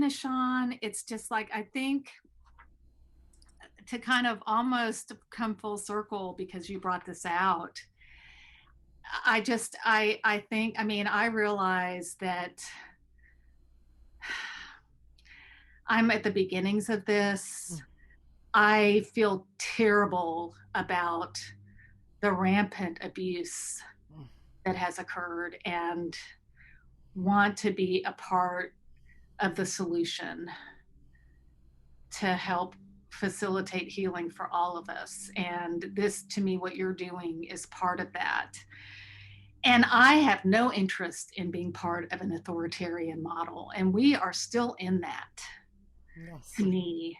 Sean, it's just like, I think to kind of almost come full circle because you brought this out, I realize that I'm at the beginnings of this. I feel terrible about the rampant abuse that has occurred and want to be a part of the solution to help facilitate healing for all of us. And this, to me, what you're doing is part of that. And I have no interest in being part of an authoritarian model. And we are still in that, yes, to me.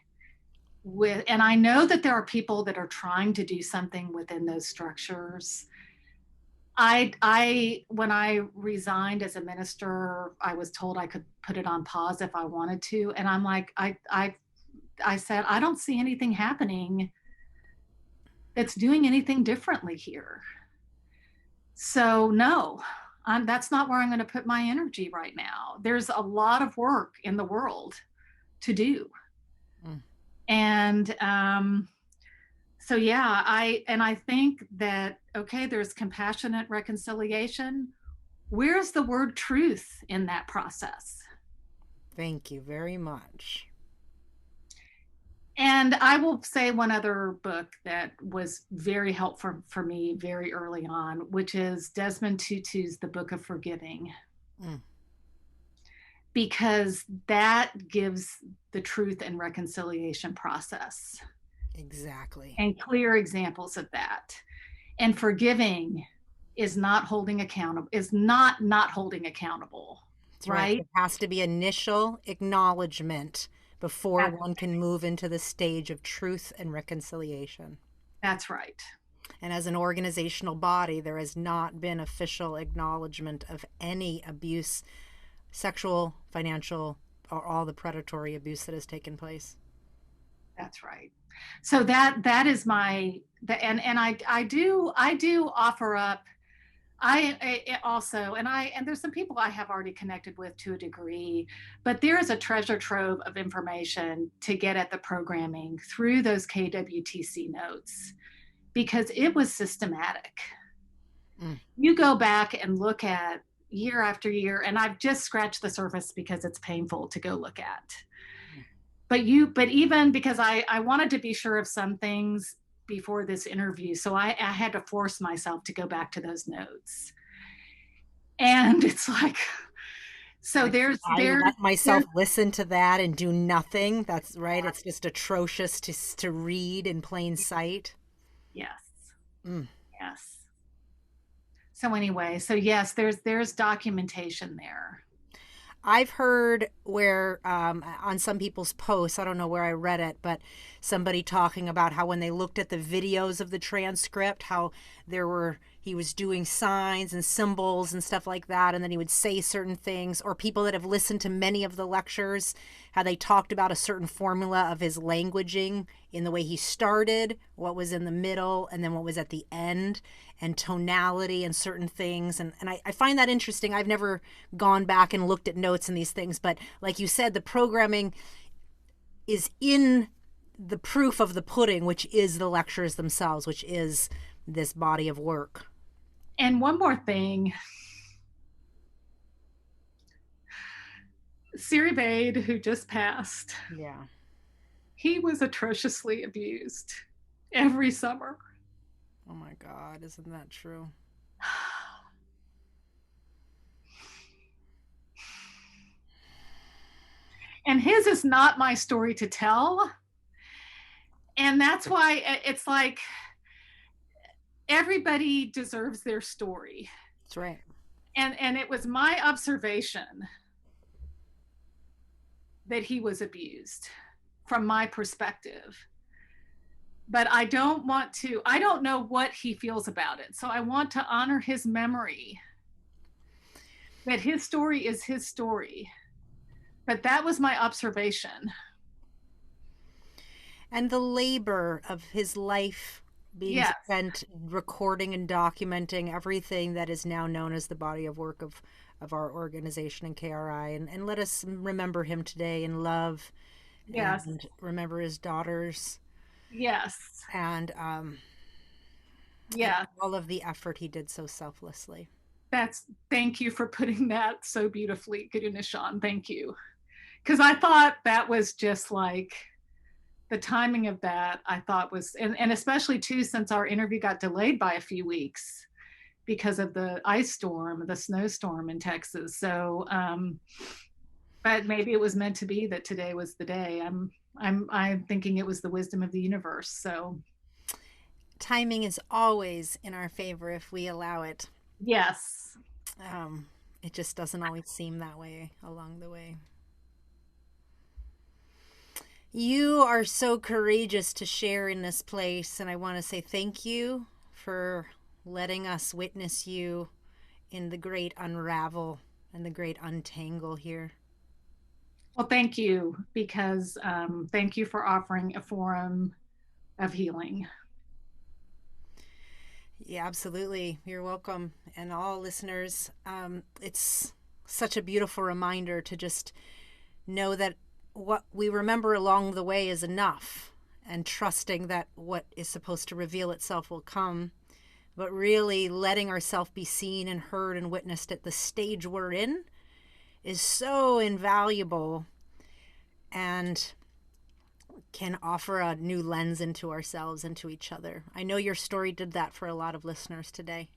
And I know that there are people that are trying to do something within those structures. When I resigned as a minister, I was told I could put it on pause if I wanted to. And I'm like, I said, I don't see anything happening that's doing anything differently here. So no, that's not where I'm going to put my energy right now. There's a lot of work in the world to do. And so, yeah, I think that, okay, there's compassionate reconciliation. Where's the word truth in that process? Thank you very much. And I will say one other book that was very helpful for me very early on, which is Desmond Tutu's The Book of Forgiving. Because that gives the truth and reconciliation process. Exactly. And clear examples of that. And forgiving is not holding accountable, is not holding accountable. That's right. right? It has to be initial acknowledgement before That, one can move into the stage of truth and reconciliation. that's right. And as an organizational body, there has not been official acknowledgement of any abuse, sexual, financial, or all the predatory abuse that has taken place. That's right. So that is and I do offer up. I also, and there's some people I have already connected with to a degree, but there is a treasure trove of information to get at the programming through those KWTC notes because it was systematic. Mm. You go back and look at year after year, and I've just scratched the surface because it's painful to go look at. But even because I wanted to be sure of some things before this interview, so I had to force myself to go back to those notes. And it's like, so I let myself listen to that and do nothing. That's right. It's just atrocious to read in plain sight. yes, Mm. yes. So anyway, so yes, there's documentation there. I've heard where on some people's posts, I don't know where I read it, but somebody talking about how when they looked at the videos of the transcript, how he was doing signs and symbols and stuff like that, and then he would say certain things, or people that have listened to many of the lectures, how they talked about a certain formula of his languaging in the way he started, what was in the middle, and then what was at the end, and tonality and certain things. And I find that interesting. I've never gone back and looked at notes and these things, but like you said, the programming is in the proof of the pudding, which is the lectures themselves, which is this body of work. And one more thing, Siri Bade, who just passed, Yeah. he was atrociously abused every summer. Oh my God, isn't that true? And his is not my story to tell. And that's why it's like everybody deserves their story. That's right. And it was my observation that he was abused from my perspective. But I don't know what he feels about it. So I want to honor his memory, that his story is his story. But that was my observation. And the labor of his life being Yes. spent recording and documenting everything that is now known as the body of work of our organization in KRI. And let us remember him today in love. Yes. And remember his daughters. Yes. And yeah, all of the effort he did so selflessly. Thank you for putting that so beautifully, Nishan. Thank you. Because I thought that was just like the timing of that, I thought was, and especially too, since our interview got delayed by a few weeks because of the ice storm, the snowstorm in Texas. So, but maybe it was meant to be that today was the day. I'm thinking it was the wisdom of the universe. So timing is always in our favor if we allow it. Yes. It just doesn't always seem that way along the way. You are so courageous to share in this place, and I want to say thank you for letting us witness you in the great unravel and the great untangle here. Well, thank you, because thank you for offering a forum of healing. Yeah, absolutely. You're welcome. And all listeners, it's such a beautiful reminder to just know that what we remember along the way is enough, and trusting that what is supposed to reveal itself will come, but really letting ourselves be seen and heard and witnessed at the stage we're in is so invaluable and can offer a new lens into ourselves and to each other. I know your story did that for a lot of listeners today.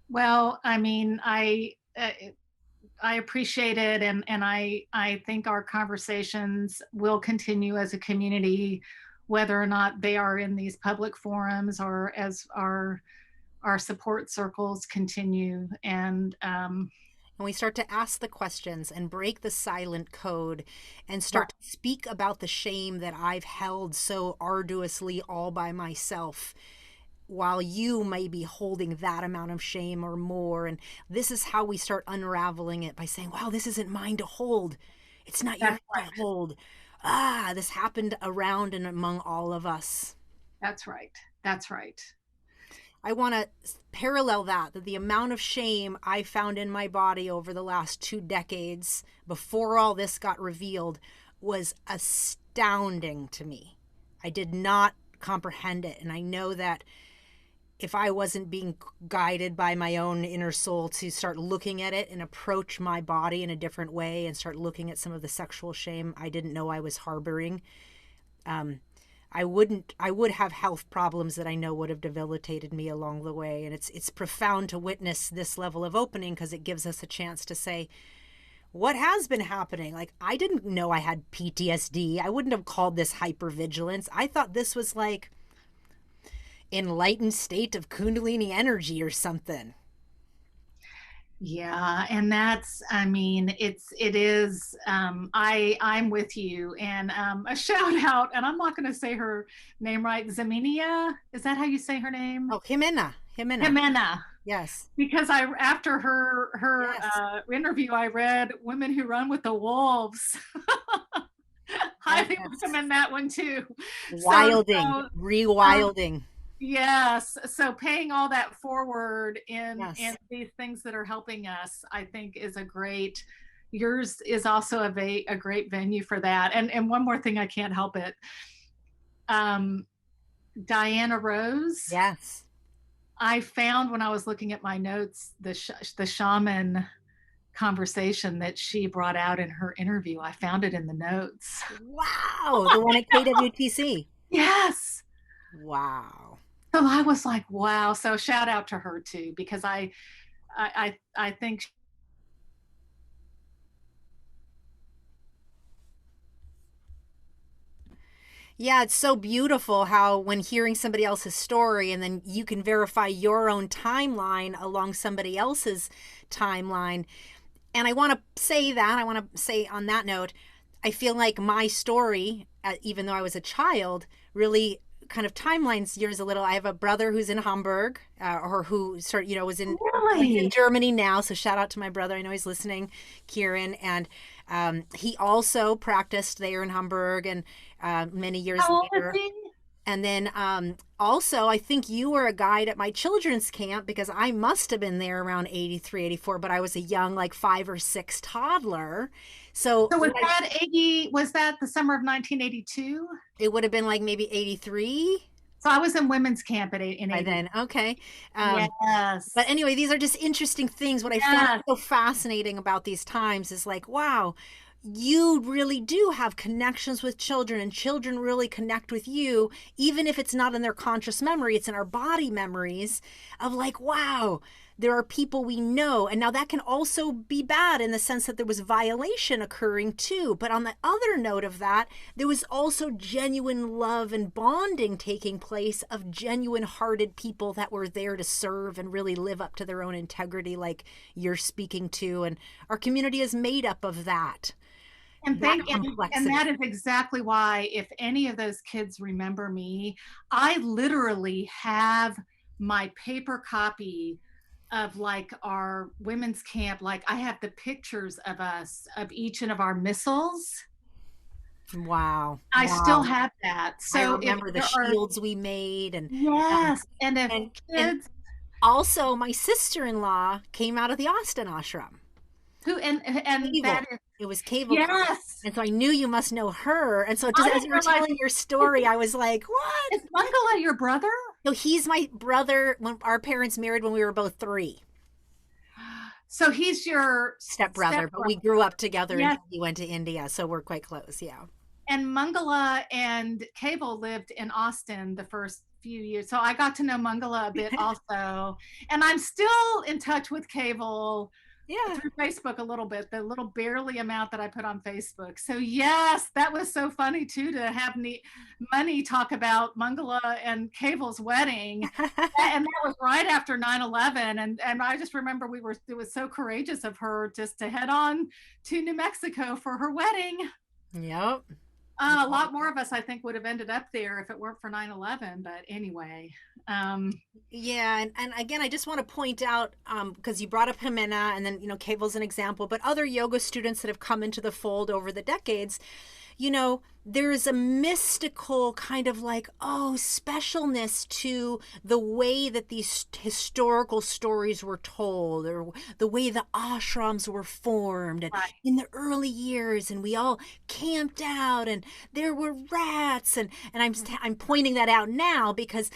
Well, I mean, I appreciate it, and I think our conversations will continue as a community, whether or not they are in these public forums or as our support circles continue. And and we start to ask the questions and break the silent code and start to speak about the shame that I've held so arduously all by myself, while you may be holding that amount of shame or more. And this is how we start unraveling it, by saying, wow, this isn't mine to hold. It's not yours to hold. This happened around and among all of us. That's right. That's right. I want to parallel that the amount of shame I found in my body over the last 2 decades before all this got revealed was astounding to me. I did not comprehend it. And I know that if I wasn't being guided by my own inner soul to start looking at it and approach my body in a different way and start looking at some of the sexual shame I didn't know I was harboring, I would have health problems that I know would have debilitated me along the way. And it's profound to witness this level of opening, because it gives us a chance to say, what has been happening? Like, I didn't know I had PTSD. I wouldn't have called this hypervigilance. I thought this was like enlightened state of Kundalini energy or something. Yeah, and that's, I mean, it is, I'm with you. And a shout out, and I'm not going to say her name right, Zaminia, is that how you say her name? Oh, Jimena. Yes. Because after her Yes. interview, I read Women Who Run with the Wolves. Highly recommend that one too. Rewilding. Yes. So paying all that forward in these things that are helping us, I think is yours is also a great venue for that. And one more thing, I can't help it. Diana Rose. Yes. I found when I was looking at my notes, the shaman conversation that she brought out in her interview. I found it in the notes. Wow. The one at KWTC. Yes. Wow. So I was like, wow. So shout out to her too, because I think. Yeah, it's so beautiful how when hearing somebody else's story and then you can verify your own timeline along somebody else's timeline. And I want to say on that note, I feel like my story, even though I was a child, really kind of timelines yours a little. I have a brother who's in Hamburg, or who was in Germany now. So shout out to my brother. I know he's listening, Kieran. And he also practiced there in Hamburg, and many years later. And then also, I think you were a guide at my children's camp, because I must have been there around 83, 84, but I was a young, like 5 or 6 toddler. So was that the summer of 1982? It would have been like maybe 83. So I was in women's camp in 80. By then. Okay. Yes. But anyway, these are just interesting things. What I found so fascinating about these times is like, wow, you really do have connections with children, and children really connect with you, even if it's not in their conscious memory, it's in our body memories of like, wow, there are people we know. And now that can also be bad in the sense that there was violation occurring too. But on the other note of that, there was also genuine love and bonding taking place of genuine hearted people that were there to serve and really live up to their own integrity, like you're speaking to. And our community is made up of that. And that is exactly why, if any of those kids remember me, I literally have my paper copy of like our women's camp. Like I have the pictures of us, of each and of our missals. Wow. I still have that. So I remember the shields we made. And yes. And if kids. And also, my sister-in-law came out of the Austin ashram. It was Cable. Yes. And so I knew you must know her. And so just as you were telling your story, I was like, what? Is Mangala your brother? No, he's my brother. When our parents married when we were both 3. So he's your stepbrother, but we grew up together until he went to India. So we're quite close. Yeah. And Mangala and Cable lived in Austin the first few years. So I got to know Mangala a bit also. And I'm still in touch with Cable Yeah. through Facebook a little bit, the little barely amount that I put on Facebook. So yes, that was so funny too, to have Money talk about Mangala and Cable's wedding. And that was right after 9/11. And I just remember it was so courageous of her just to head on to New Mexico for her wedding. Yep. A lot more of us, I think, would have ended up there if it weren't for 9/11. But anyway. Yeah, and again, I just want to point out, because you brought up Jimena, and then, Cable's an example, but other yoga students that have come into the fold over the decades, there's a mystical kind of like, specialness to the way that these historical stories were told, or the way the ashrams were formed, and Right. in the early years, and we all camped out, and there were rats, and I'm pointing that out now because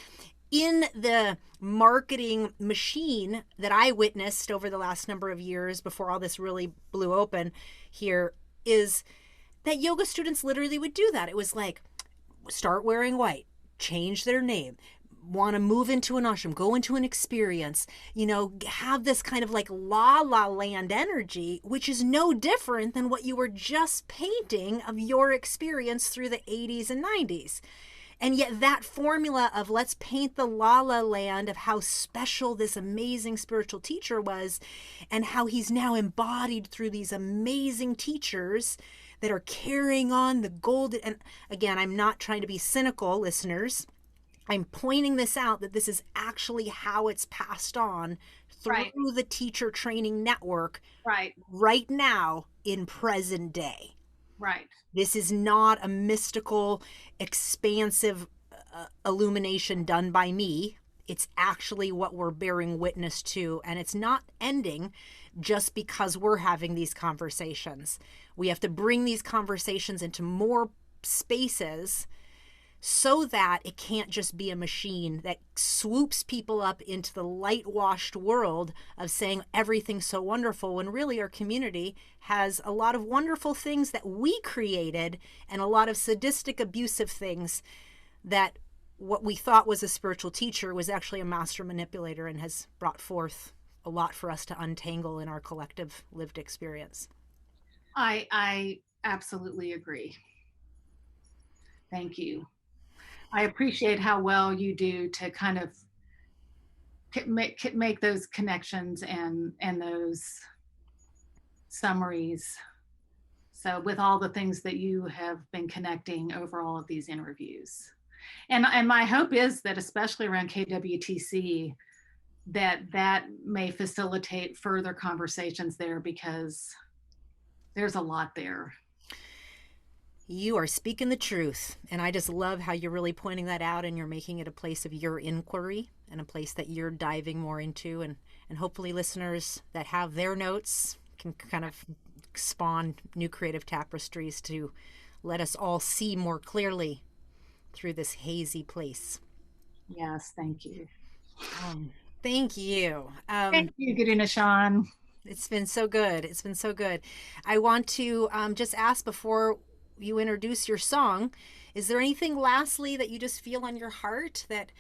in the marketing machine that I witnessed over the last number of years before all this really blew open here, is that yoga students literally would do that. It was like, start wearing white, change their name, want to move into an ashram, go into an experience, have this kind of like la la land energy, which is no different than what you were just painting of your experience through the 80s and 90s. And yet that formula of let's paint the la la land of how special this amazing spiritual teacher was, and how he's now embodied through these amazing teachers that are carrying on the golden. And again, I'm not trying to be cynical, listeners. I'm pointing this out, that this is actually how it's passed on through Right. the teacher training network right now in present day. Right. This is not a mystical, expansive illumination done by me. It's actually what we're bearing witness to, and it's not ending just because we're having these conversations. We have to bring these conversations into more spaces so that it can't just be a machine that swoops people up into the light-washed world of saying everything's so wonderful, when really our community has a lot of wonderful things that we created, and a lot of sadistic, abusive things that what we thought was a spiritual teacher was actually a master manipulator, and has brought forth a lot for us to untangle in our collective lived experience. I absolutely agree. Thank you. I appreciate how well you do to kind of make those connections and those summaries. So with all the things that you have been connecting over all of these interviews. And my hope is that, especially around KWTC, that may facilitate further conversations there, because there's a lot there. You are speaking the truth. And I just love how you're really pointing that out, and you're making it a place of your inquiry, and a place that you're diving more into. And hopefully listeners that have their notes can kind of spawn new creative tapestries to let us all see more clearly through this hazy place. Yes, thank you. Thank you. Thank you, Guruna Sean. It's been so good. It's been so good. I want to just ask, before you introduce your song, is there anything lastly that you just feel on your heart that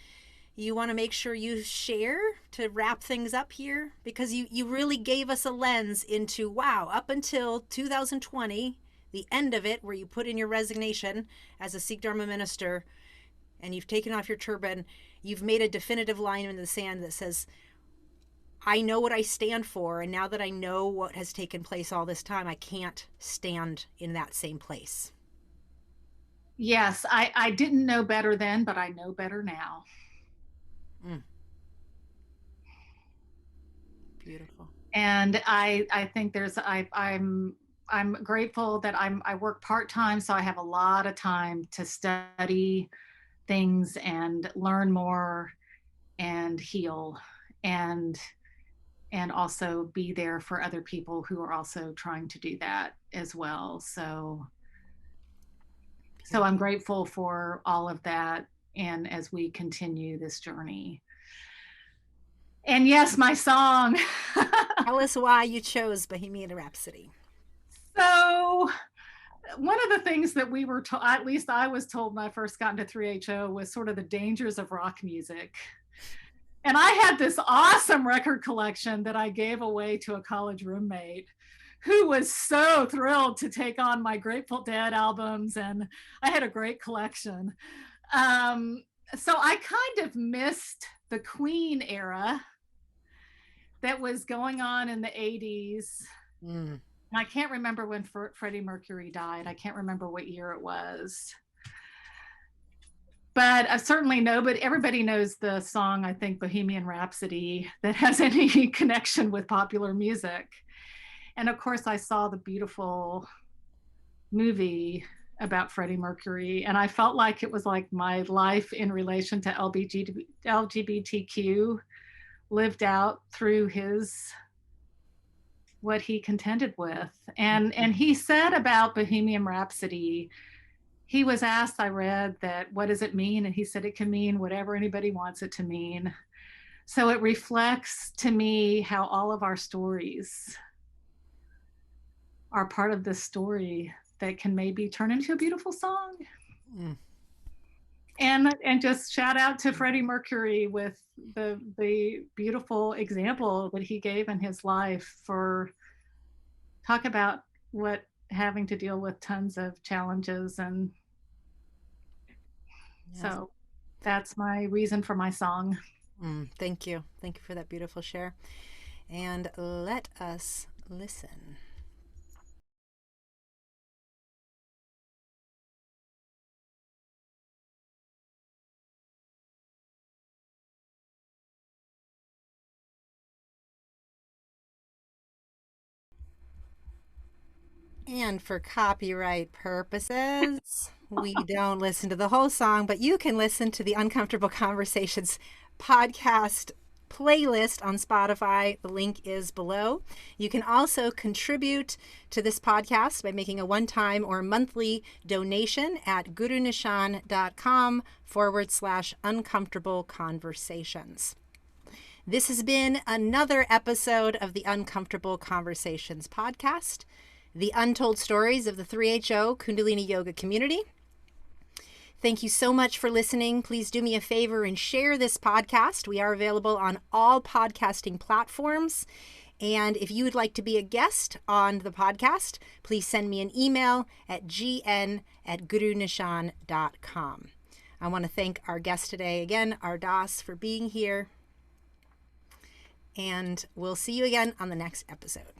you want to make sure you share to wrap things up here? Because you really gave us a lens into, wow, up until 2020, the end of it, where you put in your resignation as a Sikh Dharma minister, and you've taken off your turban, you've made a definitive line in the sand that says, I know what I stand for, and now that I know what has taken place all this time, I can't stand in that same place. Yes, I didn't know better then, but I know better now. Beautiful. And I think I'm grateful that I work part-time, so I have a lot of time to study things and learn more and heal, and also be there for other people who are also trying to do that as well. So I'm grateful for all of that, and as we continue this journey. And yes, my song. Tell us why you chose Bohemian Rhapsody. So one of the things that we were told, at least I was told when I first got into 3HO, was sort of the dangers of rock music. And I had this awesome record collection that I gave away to a college roommate who was so thrilled to take on my Grateful Dead albums, and I had a great collection. So I kind of missed the Queen era that was going on in the 80s. I can't remember when Freddie Mercury died. I can't remember what year it was. But I certainly know, but everybody knows the song, I think, Bohemian Rhapsody, that has any connection with popular music. And of course, I saw the beautiful movie about Freddie Mercury, and I felt like it was like my life in relation to LGBTQ lived out through what he contended with. And he said about Bohemian Rhapsody, he was asked, I read, that what does it mean? And he said it can mean whatever anybody wants it to mean. So it reflects to me how all of our stories are part of this story that can maybe turn into a beautiful song. And just shout out to Freddie Mercury with the beautiful example that he gave in his life, for talk about what having to deal with tons of challenges. And so that's my reason for my song. Thank you. Thank you for that beautiful share. And let us listen. And for copyright purposes, we don't listen to the whole song, but you can listen to the Uncomfortable Conversations podcast playlist on Spotify. The link is below. You can also contribute to this podcast by making a one-time or monthly donation at gurunishan.com/uncomfortable conversations. This has been another episode of the Uncomfortable Conversations podcast, the Untold Stories of the 3HO Kundalini Yoga Community. Thank you so much for listening. Please do me a favor and share this podcast. We are available on all podcasting platforms. And if you would like to be a guest on the podcast, please send me an email at gn@gurunishan.com. I want to thank our guest today again, Ardas, for being here. And we'll see you again on the next episode.